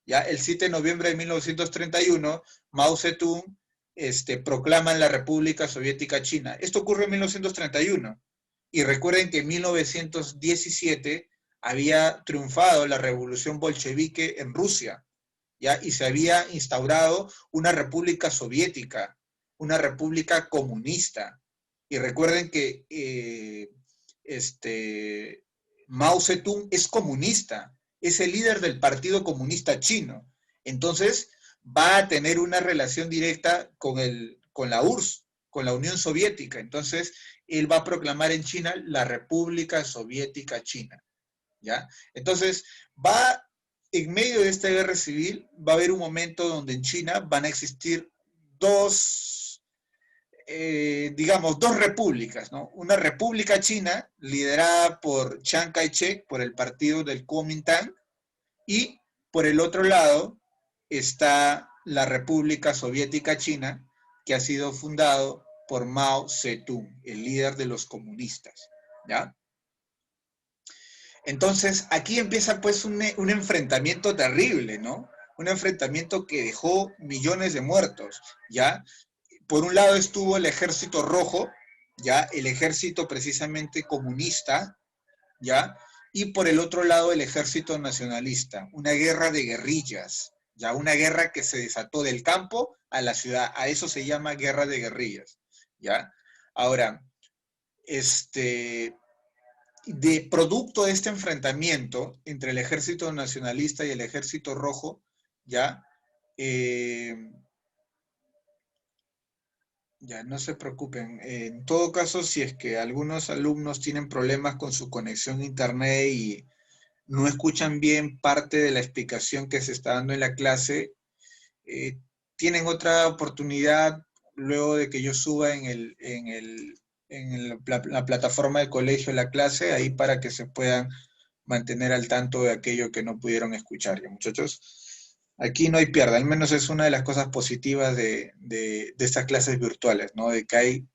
Ya el 7 de noviembre de 1931, Mao Zedong proclama la República Soviética China. Esto ocurre en 1931. Y recuerden que en 1917 había triunfado la revolución bolchevique en Rusia. ¿Ya? Y se había instaurado una república soviética, una república comunista. Y recuerden que Mao Zedong es comunista, es el líder del Partido Comunista Chino. Entonces va a tener una relación directa con la URSS, con la Unión Soviética. Entonces él va a proclamar en China la República Soviética China. ¿Ya? Entonces va en medio de esta guerra civil, va a haber un momento donde en China van a existir dos repúblicas, ¿no? Una república china liderada por Chiang Kai-shek, por el partido del Kuomintang, y por el otro lado está la República Soviética China, que ha sido fundado por Mao Zedong, el líder de los comunistas, ¿ya? Entonces, aquí empieza pues un enfrentamiento terrible, ¿no? Un enfrentamiento que dejó millones de muertos, ¿ya? Por un lado estuvo el ejército rojo, ¿ya? El ejército precisamente comunista, ¿ya? Y por el otro lado el ejército nacionalista, una guerra de guerrillas, ¿ya? Una guerra que se desató del campo a la ciudad, a eso se llama guerra de guerrillas, ¿ya? Ahora, de producto de este enfrentamiento entre el ejército nacionalista y el ejército rojo, ya, ya no se preocupen. En todo caso, si es que algunos alumnos tienen problemas con su conexión a internet y no escuchan bien parte de la explicación que se está dando en la clase, tienen otra oportunidad luego de que yo suba la plataforma del colegio la clase, ahí para que se puedan mantener al tanto de aquello que no pudieron escuchar. ¿Ya, muchachos? Aquí no hay pierde, al menos es una de las cosas positivas de estas clases virtuales, ¿no? De que hay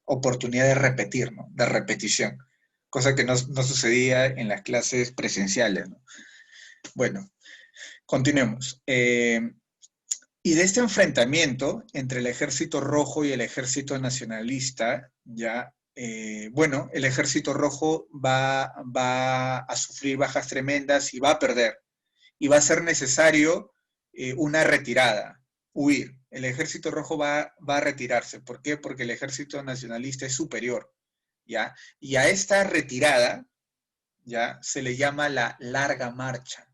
oportunidad de repetir, ¿no? De repetición, cosa que no sucedía en las clases presenciales, ¿no? Bueno, continuemos. Y de este enfrentamiento entre el ejército rojo y el ejército nacionalista, ya, bueno, el ejército rojo va a sufrir bajas tremendas y va a perder. Y va a ser necesario una retirada, huir. El ejército rojo va a retirarse. ¿Por qué? Porque el ejército nacionalista es superior. ¿ya? Y a esta retirada, ¿ya? Se le llama la larga marcha,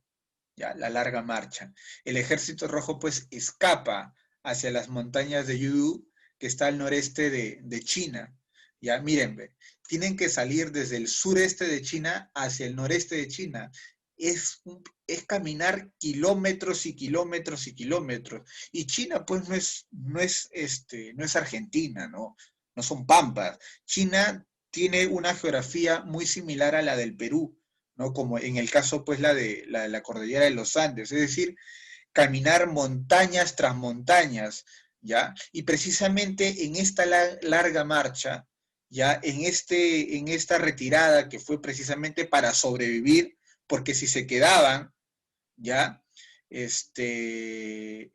¿ya? La larga marcha. El Ejército Rojo, pues, escapa hacia las montañas de Yudú, que está al noreste de China, ¿ya? Miren, ve, tienen que salir desde el sureste de China hacia el noreste de China. Es caminar kilómetros y kilómetros y kilómetros. Y China, pues, no es Argentina, ¿no? No son pampas. China tiene una geografía muy similar a la del Perú, ¿no? Como en el caso, pues, la cordillera de los Andes, es decir, caminar montañas tras montañas, ¿ya? Y precisamente en esta larga marcha, ¿ya? En esta retirada que fue precisamente para sobrevivir, porque si se quedaban, ¿ya? En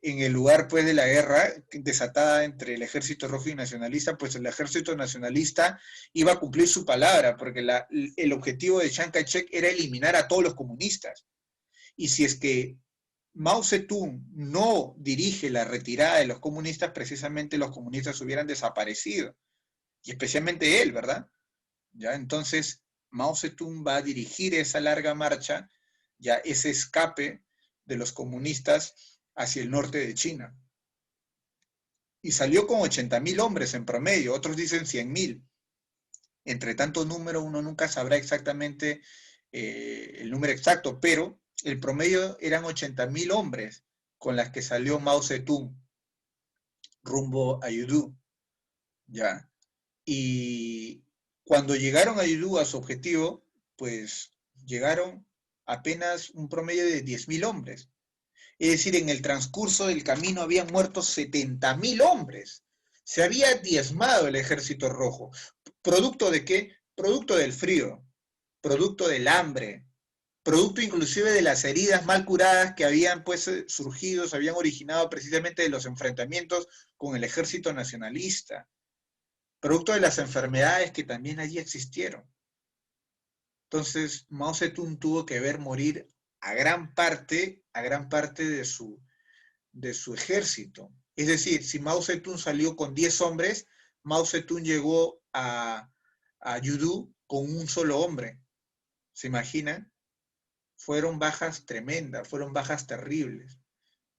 el lugar, pues, de la guerra desatada entre el Ejército Rojo y Nacionalista, pues el Ejército Nacionalista iba a cumplir su palabra, porque el objetivo de Chiang Kai-shek era eliminar a todos los comunistas. Y si es que Mao Zedong no dirige la retirada de los comunistas, precisamente los comunistas hubieran desaparecido. Y especialmente él, ¿verdad? ¿Ya? Entonces, Mao Zedong va a dirigir esa larga marcha, ya ese escape de los comunistas hacia el norte de China. Y salió con 80.000 hombres en promedio, otros dicen 100.000. Entre tanto número, uno nunca sabrá exactamente el número exacto, pero el promedio eran 80.000 hombres con las que salió Mao Zedong rumbo a Yudú, ¿ya? Y cuando llegaron a Yudú, a su objetivo, pues llegaron apenas un promedio de 10.000 hombres. Es decir, en el transcurso del camino habían muerto 70.000 hombres. Se había diezmado el Ejército Rojo. ¿Producto de qué? Producto del frío, producto del hambre, producto inclusive de las heridas mal curadas que habían pues surgido, se habían originado precisamente de los enfrentamientos con el Ejército Nacionalista, producto de las enfermedades que también allí existieron. Entonces, Mao Zedong tuvo que ver morir a gran parte de su ejército. Es decir, si Mao Zedong salió con 10 hombres, Mao Zedong llegó a Yudú con un solo hombre. ¿Se imaginan? Fueron bajas tremendas, fueron bajas terribles.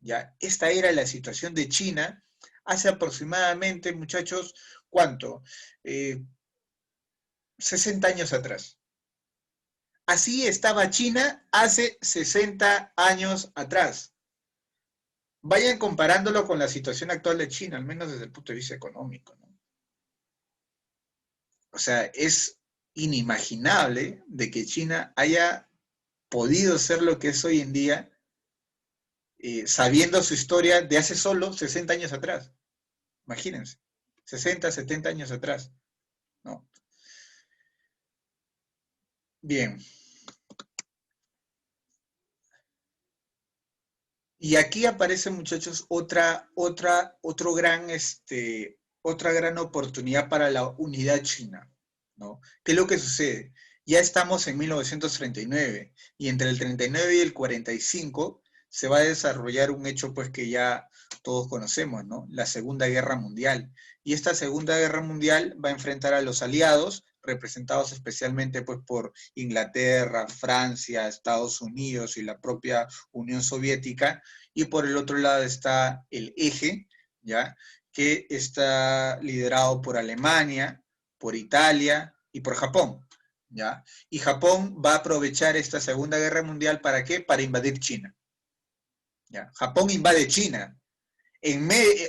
¿Ya? Esta era la situación de China hace aproximadamente, muchachos, ¿cuánto? 60 años atrás. Así estaba China hace 60 años atrás. Vayan comparándolo con la situación actual de China, al menos desde el punto de vista económico, ¿no? O sea, es inimaginable de que China haya podido ser lo que es hoy en día, sabiendo su historia de hace solo 60 años atrás. Imagínense, 60, 70 años atrás, ¿no? Bien. Y aquí aparece, muchachos, otra gran oportunidad para la unidad china, ¿no? ¿Qué es lo que sucede? Ya estamos en 1939 y entre el 39 y el 45 se va a desarrollar un hecho pues que ya todos conocemos, ¿no? La Segunda Guerra Mundial. Y esta Segunda Guerra Mundial va a enfrentar a los aliados, representados especialmente pues por Inglaterra, Francia, Estados Unidos y la propia Unión Soviética, y por el otro lado está el eje, ¿ya? Que está liderado por Alemania, por Italia y por Japón, ¿ya? Y Japón va a aprovechar esta Segunda Guerra Mundial, ¿para qué? Para invadir China, ¿ya? Japón invade China.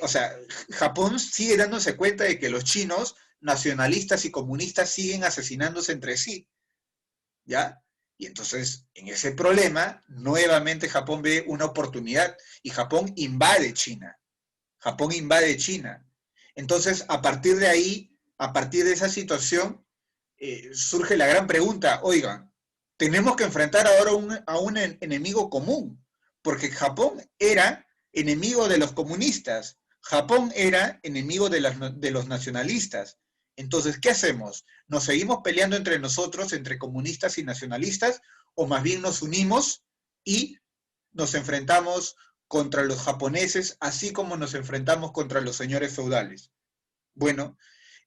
O sea, Japón sigue dándose cuenta de que los chinos, nacionalistas y comunistas, siguen asesinándose entre sí, ¿ya? Y entonces, en ese problema, nuevamente Japón ve una oportunidad y Japón invade China. Japón invade China. Entonces, a partir de ahí, a partir de esa situación, surge la gran pregunta, oigan, tenemos que enfrentar ahora a un enemigo común, porque Japón era enemigo de los comunistas, Japón era enemigo de los nacionalistas. Entonces, ¿qué hacemos? ¿Nos seguimos peleando entre nosotros, entre comunistas y nacionalistas, o más bien nos unimos y nos enfrentamos contra los japoneses, así como nos enfrentamos contra los señores feudales? Bueno,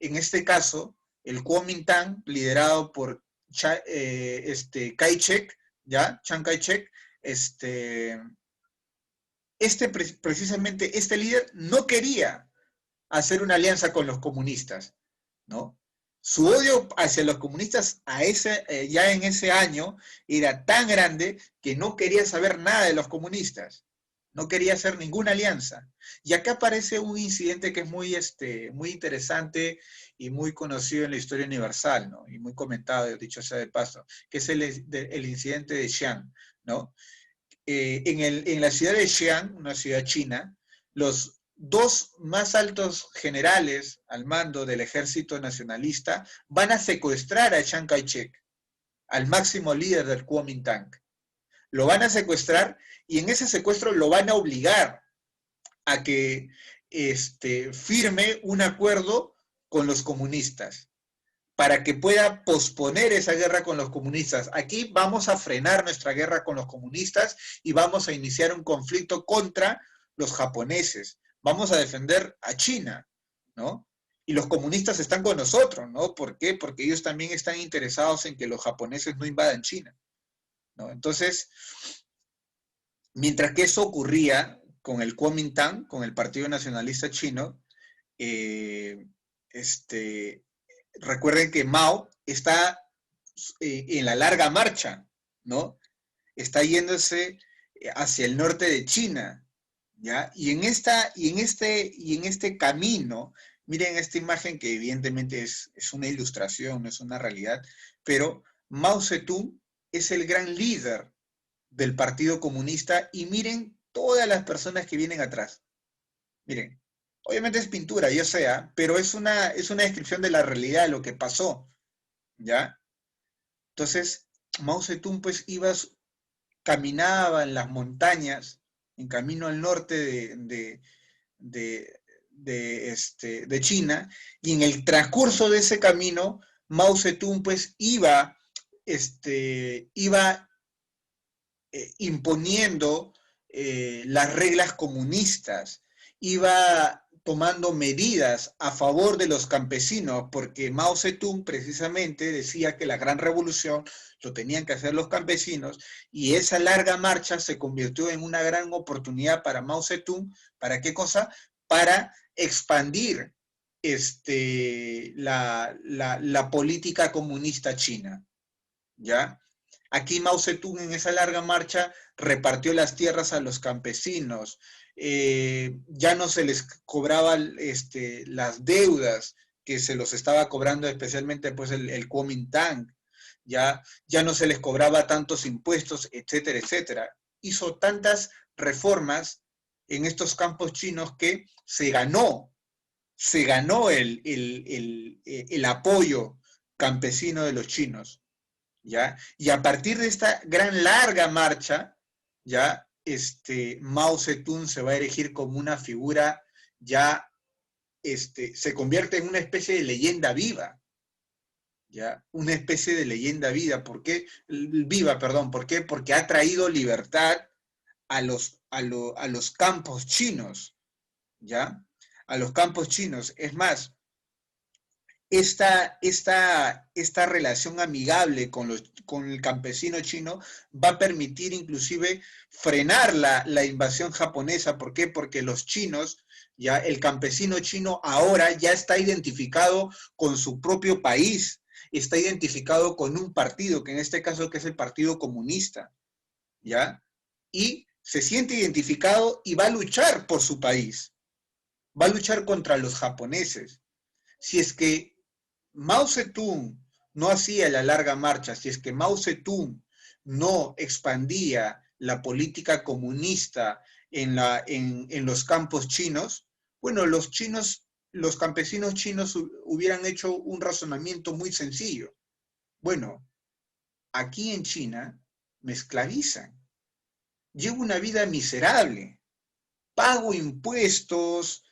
en este caso, el Kuomintang, liderado por Kai-shek, ¿ya? Chiang Kai-shek, precisamente este líder no quería hacer una alianza con los comunistas, ¿no? Su odio hacia los comunistas ya en ese año era tan grande que no quería saber nada de los comunistas, no quería hacer ninguna alianza. Y acá aparece un incidente que es muy interesante y muy conocido en la historia universal, ¿no? Y muy comentado, dicho sea de paso, que es el incidente de Xi'an, ¿no? En la ciudad de Xi'an, una ciudad china, los dos más altos generales al mando del ejército nacionalista van a secuestrar a Chiang Kai-shek, al máximo líder del Kuomintang. Lo van a secuestrar y en ese secuestro lo van a obligar a que firme un acuerdo con los comunistas para que pueda posponer esa guerra con los comunistas. Aquí vamos a frenar nuestra guerra con los comunistas y vamos a iniciar un conflicto contra los japoneses. Vamos a defender a China, ¿no? Y los comunistas están con nosotros, ¿no? ¿Por qué? Porque ellos también están interesados en que los japoneses no invadan China, ¿no? Entonces, mientras que eso ocurría con el Kuomintang, con el Partido Nacionalista Chino, recuerden que Mao está en la larga marcha, ¿no? Está yéndose hacia el norte de China, ¿ya? Y en este camino, miren esta imagen que evidentemente es una ilustración, no es una realidad, pero Mao Zedong es el gran líder del Partido Comunista y miren todas las personas que vienen atrás. Miren, obviamente es pintura, yo sé, pero es una descripción de la realidad, de lo que pasó, ¿ya? Entonces, Mao Zedong pues caminaba en las montañas, en camino al norte de China, y en el transcurso de ese camino, Mao Zedong pues iba imponiendo las reglas comunistas, iba tomando medidas a favor de los campesinos, porque Mao Zedong precisamente decía que la gran revolución lo tenían que hacer los campesinos, y esa larga marcha se convirtió en una gran oportunidad para Mao Zedong. ¿Para qué cosa? Para expandir la política comunista china, ¿ya? Aquí Mao Zedong en esa larga marcha repartió las tierras a los campesinos, ya no se les cobraba las deudas que se los estaba cobrando especialmente pues el Kuomintang, ya no se les cobraba tantos impuestos, etcétera, etcétera. Hizo tantas reformas en estos campos chinos que se ganó el apoyo campesino de los chinos, ¿ya? Y a partir de esta gran larga marcha, ¿ya? Mao Zedong se va a erigir como una figura ya, se convierte en una especie de leyenda viva, ¿ya? Una especie de leyenda viva. Viva, perdón, ¿por qué? Porque ha traído libertad a los campos chinos, ¿ya? A los campos chinos. Es más, esta relación amigable con el campesino chino va a permitir inclusive frenar la invasión japonesa. ¿Por qué? Porque los chinos, ya el campesino chino ahora ya está identificado con su propio país, está identificado con un partido, que en este caso que es el Partido Comunista, ¿ya? Y se siente identificado y va a luchar por su país, va a luchar contra los japoneses. Si es que Mao Zedong no hacía la larga marcha, si es que Mao Zedong no expandía la política comunista en los campos chinos, bueno, los campesinos chinos hubieran hecho un razonamiento muy sencillo. Bueno, aquí en China me esclavizan, llevo una vida miserable, pago impuestos,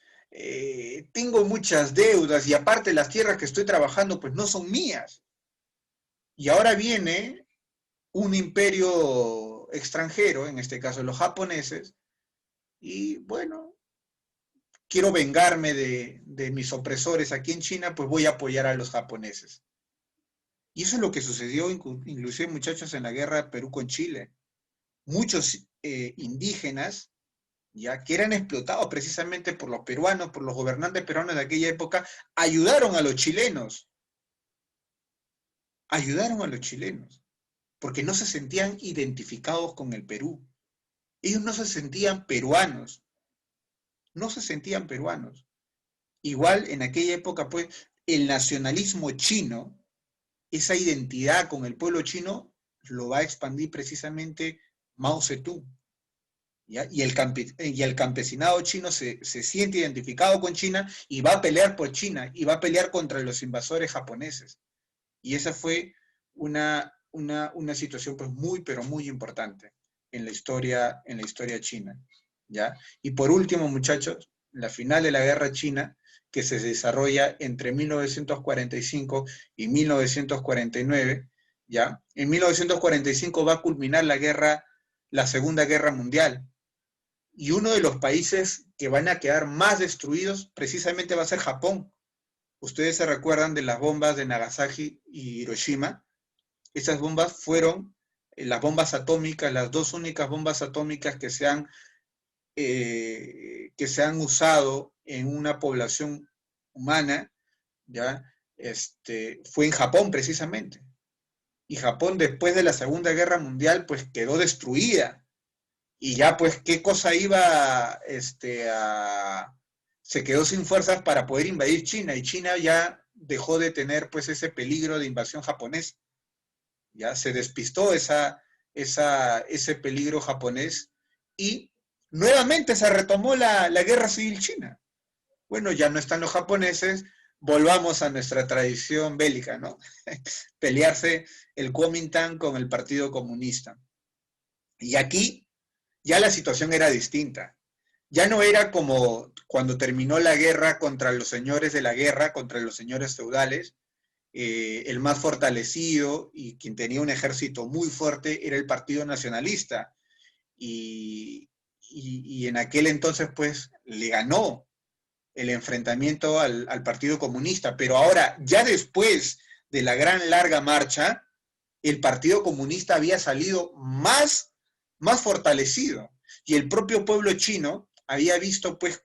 tengo muchas deudas y aparte las tierras que estoy trabajando pues no son mías. Y ahora viene un imperio extranjero, en este caso los japoneses, y bueno, quiero vengarme de mis opresores aquí en China, pues voy a apoyar a los japoneses. Y eso es lo que sucedió, inclusive, muchachos, en la guerra de Perú con Chile. Muchos indígenas, ya que eran explotados precisamente por los peruanos, por los gobernantes peruanos de aquella época, ayudaron a los chilenos. Ayudaron a los chilenos, porque no se sentían identificados con el Perú. Ellos no se sentían peruanos, no se sentían peruanos. Igual en aquella época, pues, el nacionalismo chino, esa identidad con el pueblo chino, lo va a expandir precisamente Mao Zedong. ¿Ya? Y el campesinado chino se siente identificado con China y va a pelear por China y va a pelear contra los invasores japoneses. Y esa fue una situación pues muy, pero muy importante en la historia china. ¿Ya? Y por último, muchachos, la final de la guerra china, que se desarrolla entre 1945 y 1949, ¿ya? En 1945 va a culminar la Segunda Guerra Mundial, y uno de los países que van a quedar más destruidos precisamente va a ser Japón. Ustedes se recuerdan de las bombas de Nagasaki y Hiroshima. Esas bombas fueron las bombas atómicas, las dos únicas bombas atómicas que se han usado en una población humana, ¿ya? Fue en Japón precisamente. Y Japón, después de la Segunda Guerra Mundial, pues quedó destruida. Y ya pues qué cosa iba se quedó sin fuerzas para poder invadir China, y China ya dejó de tener pues ese peligro de invasión japonés. Ya se despistó ese peligro japonés, y nuevamente se retomó la guerra civil china. Bueno, ya no están los japoneses, volvamos a nuestra tradición bélica, ¿no? Pelearse el Kuomintang con el Partido Comunista. Y aquí ya la situación era distinta. Ya no era como cuando terminó la guerra contra los señores de la guerra, contra los señores feudales. El más fortalecido y quien tenía un ejército muy fuerte era el Partido Nacionalista. Y en aquel entonces, pues, le ganó el enfrentamiento al Partido Comunista. Pero ahora, ya después de la gran larga marcha, el Partido Comunista había salido más fortalecido. Y el propio pueblo chino había visto pues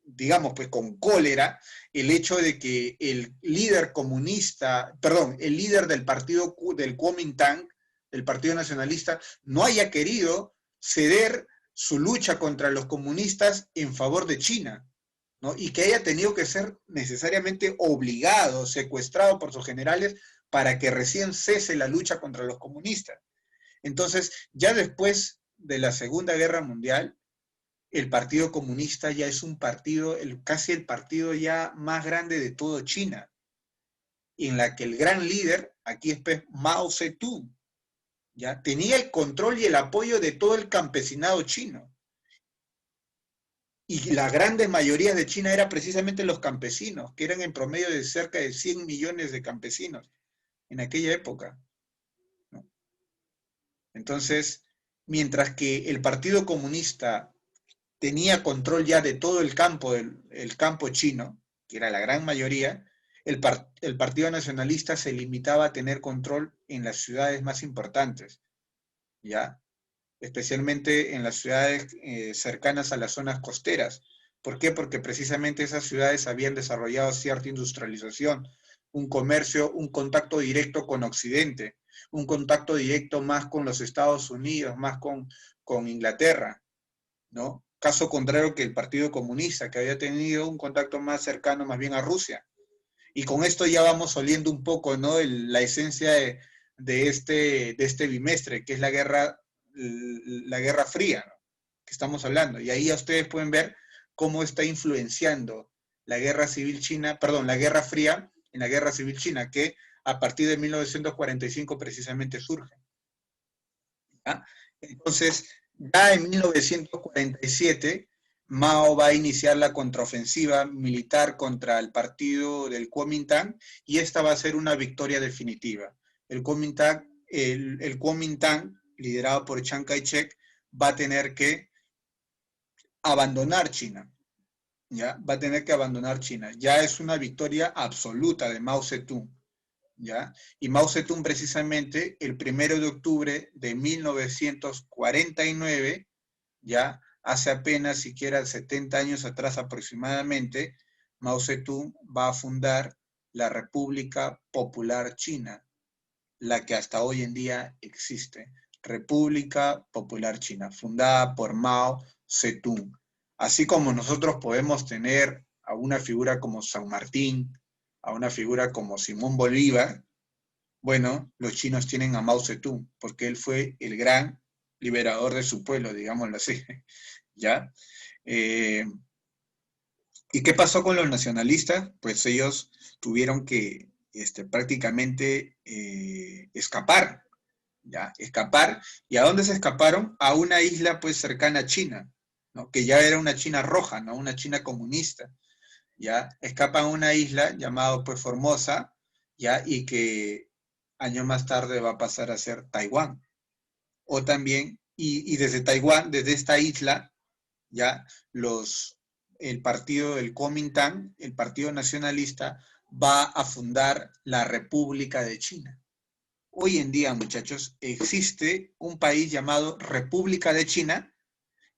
digamos, pues con cólera el hecho de que el líder comunista, perdón, el líder del partido del Kuomintang, del Partido Nacionalista, no haya querido ceder su lucha contra los comunistas en favor de China, ¿no? Y que haya tenido que ser necesariamente obligado, secuestrado por sus generales para que recién cese la lucha contra los comunistas. Entonces, ya después de la Segunda Guerra Mundial, el Partido Comunista ya es un partido, casi el partido ya más grande de todo China, en la que el gran líder, aquí es Mao Zedong, ya tenía el control y el apoyo de todo el campesinado chino. Y la grande mayoría de China era precisamente los campesinos, que eran en promedio de cerca de 100 millones de campesinos en aquella época, ¿no? Entonces, mientras que el Partido Comunista tenía control ya de todo el campo chino, que era la gran mayoría, el Partido Nacionalista se limitaba a tener control en las ciudades más importantes, ¿ya? Especialmente en las ciudades cercanas a las zonas costeras. ¿Por qué? Porque precisamente esas ciudades habían desarrollado cierta industrialización, un comercio, un contacto directo con Occidente, un contacto directo más con los Estados Unidos, más con Inglaterra, ¿no? Caso contrario que el Partido Comunista, que había tenido un contacto más cercano más bien a Rusia. Y con esto ya vamos oliendo un poco, ¿no? La esencia de este bimestre, que es la Guerra Fría, ¿no? Que estamos hablando. Y ahí ya ustedes pueden ver cómo está influenciando la Guerra Civil China, perdón, la Guerra Fría en la Guerra Civil China, que a partir de 1945 precisamente surge. ¿Ah? Entonces, ya en 1947, Mao va a iniciar la contraofensiva militar contra el partido del Kuomintang, y esta va a ser una victoria definitiva. El Kuomintang, liderado por Chiang Kai-shek, va a tener que abandonar China. ¿ya? Va a tener que abandonar China. Ya es una victoria absoluta de Mao Zedong, ¿ya? Y Mao Zedong precisamente el 1 de octubre de 1949, ya hace apenas siquiera 70 años atrás aproximadamente, Mao Zedong va a fundar la República Popular China, la que hasta hoy en día existe. República Popular China, fundada por Mao Zedong. Así como nosotros podemos tener a una figura como San Martín, a una figura como Simón Bolívar, bueno, los chinos tienen a Mao Zedong, porque él fue el gran liberador de su pueblo, digámoslo así, ¿ya? Eh, ¿Y qué pasó con los nacionalistas? Pues ellos tuvieron que prácticamente escapar, ¿ya? Escapar. ¿Y a dónde se escaparon? A una isla pues cercana a China, ¿no? Que ya era una China roja, ¿no? Una China comunista, ¿ya? Escapan a una isla llamada pues Formosa, ¿ya? Y que años más tarde va a pasar a ser Taiwán. O también, y desde Taiwán, desde esta isla, ¿ya? El partido del Kuomintang, el partido nacionalista, va a fundar la República de China. Hoy en día, muchachos, existe un país llamado República de China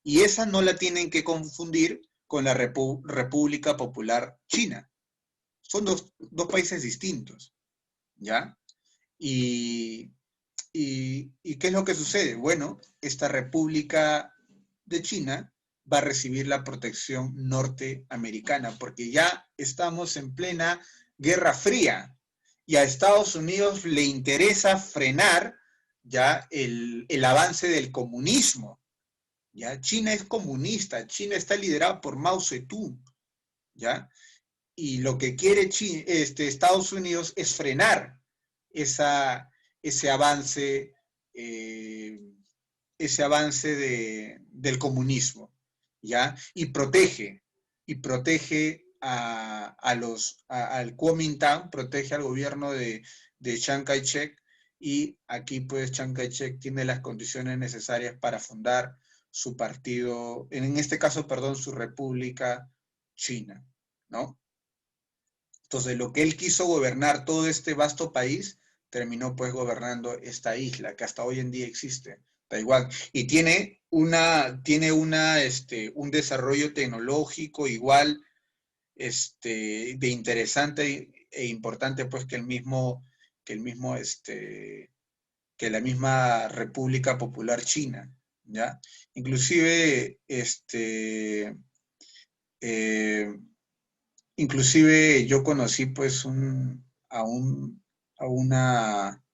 y esa no la tienen que confundir con la República Popular China. Son dos países distintos, ¿ya? Y, ¿Y qué es lo que sucede? Bueno, esta República de China va a recibir la protección norteamericana, porque ya estamos en plena Guerra Fría y a Estados Unidos le interesa frenar ya el avance del comunismo. ¿Ya? China es comunista, China está liderada por Mao Zedong, ¿ya? Y lo que quiere Estados Unidos es frenar esa, ese avance, eh, ese avance del comunismo, ¿ya? Y protege al Kuomintang, protege al gobierno de Chiang Kai-shek, y aquí pues Chiang Kai-shek tiene las condiciones necesarias para fundar su partido, en este caso, perdón, su República China, ¿no? Entonces, lo que él quiso gobernar todo este vasto país, terminó pues gobernando esta isla que hasta hoy en día existe, Taiwán. Y un desarrollo tecnológico igual de interesante e importante pues que la misma República Popular China, ¿ya? Inclusive, eh, inclusive yo conocí pues a, un, a una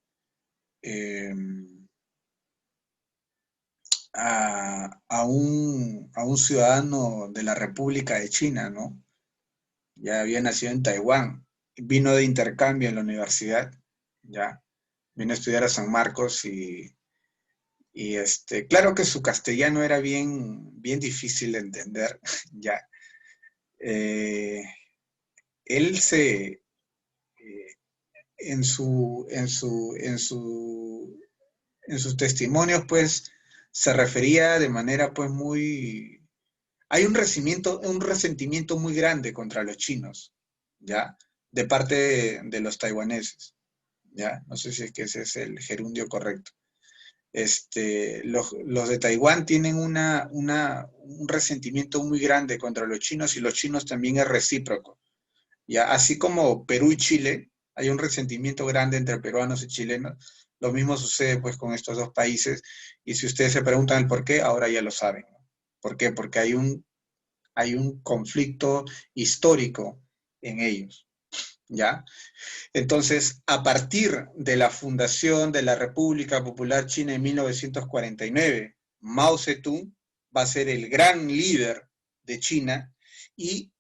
eh, a un ciudadano de la República de China, ¿no? Ya había nacido en Taiwán, vino de intercambio en la universidad, ya, vino a estudiar a San Marcos claro que su castellano era bien difícil de entender, ya. Eh, él eh, en sus testimonios, pues, se refería de manera, pues, muy... Hay un resentimiento muy grande contra los chinos, ¿ya? De parte de los taiwaneses, ¿ya? No sé si es que ese es el gerundio correcto. Los de Taiwán tienen un resentimiento muy grande contra los chinos y los chinos también es recíproco. ¿Ya? Así como Perú y Chile, hay un resentimiento grande entre peruanos y chilenos, lo mismo sucede pues con estos dos países y si ustedes se preguntan el por qué, ahora ya lo saben. ¿Por qué? Porque hay un conflicto histórico en ellos. ¿Ya? Entonces, a partir de la fundación de la República Popular China en 1949, Mao Zedong va a ser el gran líder de China y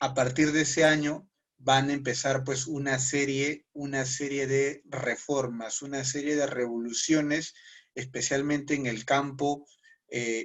a partir de ese año van a empezar pues una serie de reformas, una serie de revoluciones, especialmente en el campo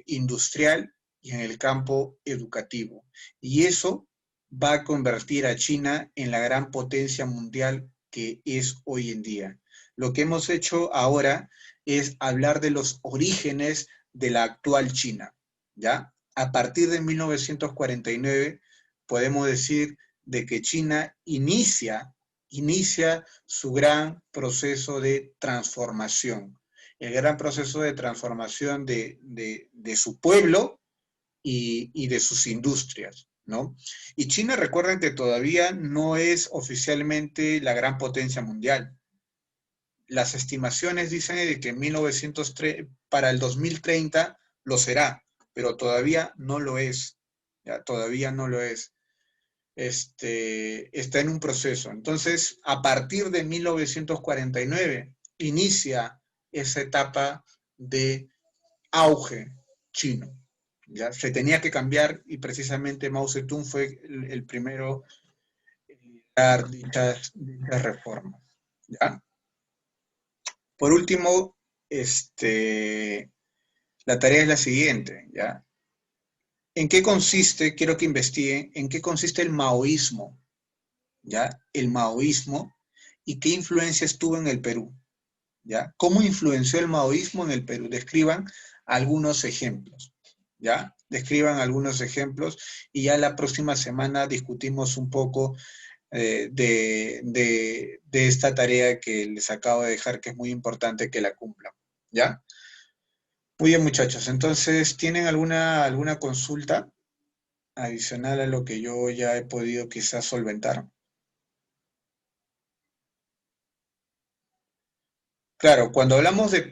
industrial y en el campo educativo. Y eso va a convertir a China en la gran potencia mundial que es hoy en día. Lo que hemos hecho ahora es hablar de los orígenes de la actual China, ¿ya? A partir de 1949 podemos decir de que China inicia su gran proceso de transformación, el gran proceso de transformación de su pueblo y de sus industrias, ¿no? Y China, recuerden que todavía no es oficialmente la gran potencia mundial. Las estimaciones dicen de que en 1903, para el 2030 lo será, pero todavía no lo es, ¿ya? Todavía no lo es. Está en un proceso. Entonces, a partir de 1949, inicia esa etapa de auge chino. ¿Ya? Se tenía que cambiar y precisamente Mao Zedong fue el primero en dar dichas reformas. ¿Ya? Por último, la tarea es la siguiente. ¿Ya? ¿En qué consiste, quiero que investiguen, en qué consiste el maoísmo? ¿Ya? El maoísmo y qué influencias tuvo en el Perú. ¿Ya? ¿Cómo influenció el maoísmo en el Perú? Describan algunos ejemplos. ¿Ya? Describan algunos ejemplos y ya la próxima semana discutimos un poco de esta tarea que les acabo de dejar, que es muy importante que la cumplan. ¿Ya? Muy bien, muchachos. Entonces, ¿tienen alguna consulta adicional a lo que yo ya he podido quizás solventar? Claro, cuando hablamos de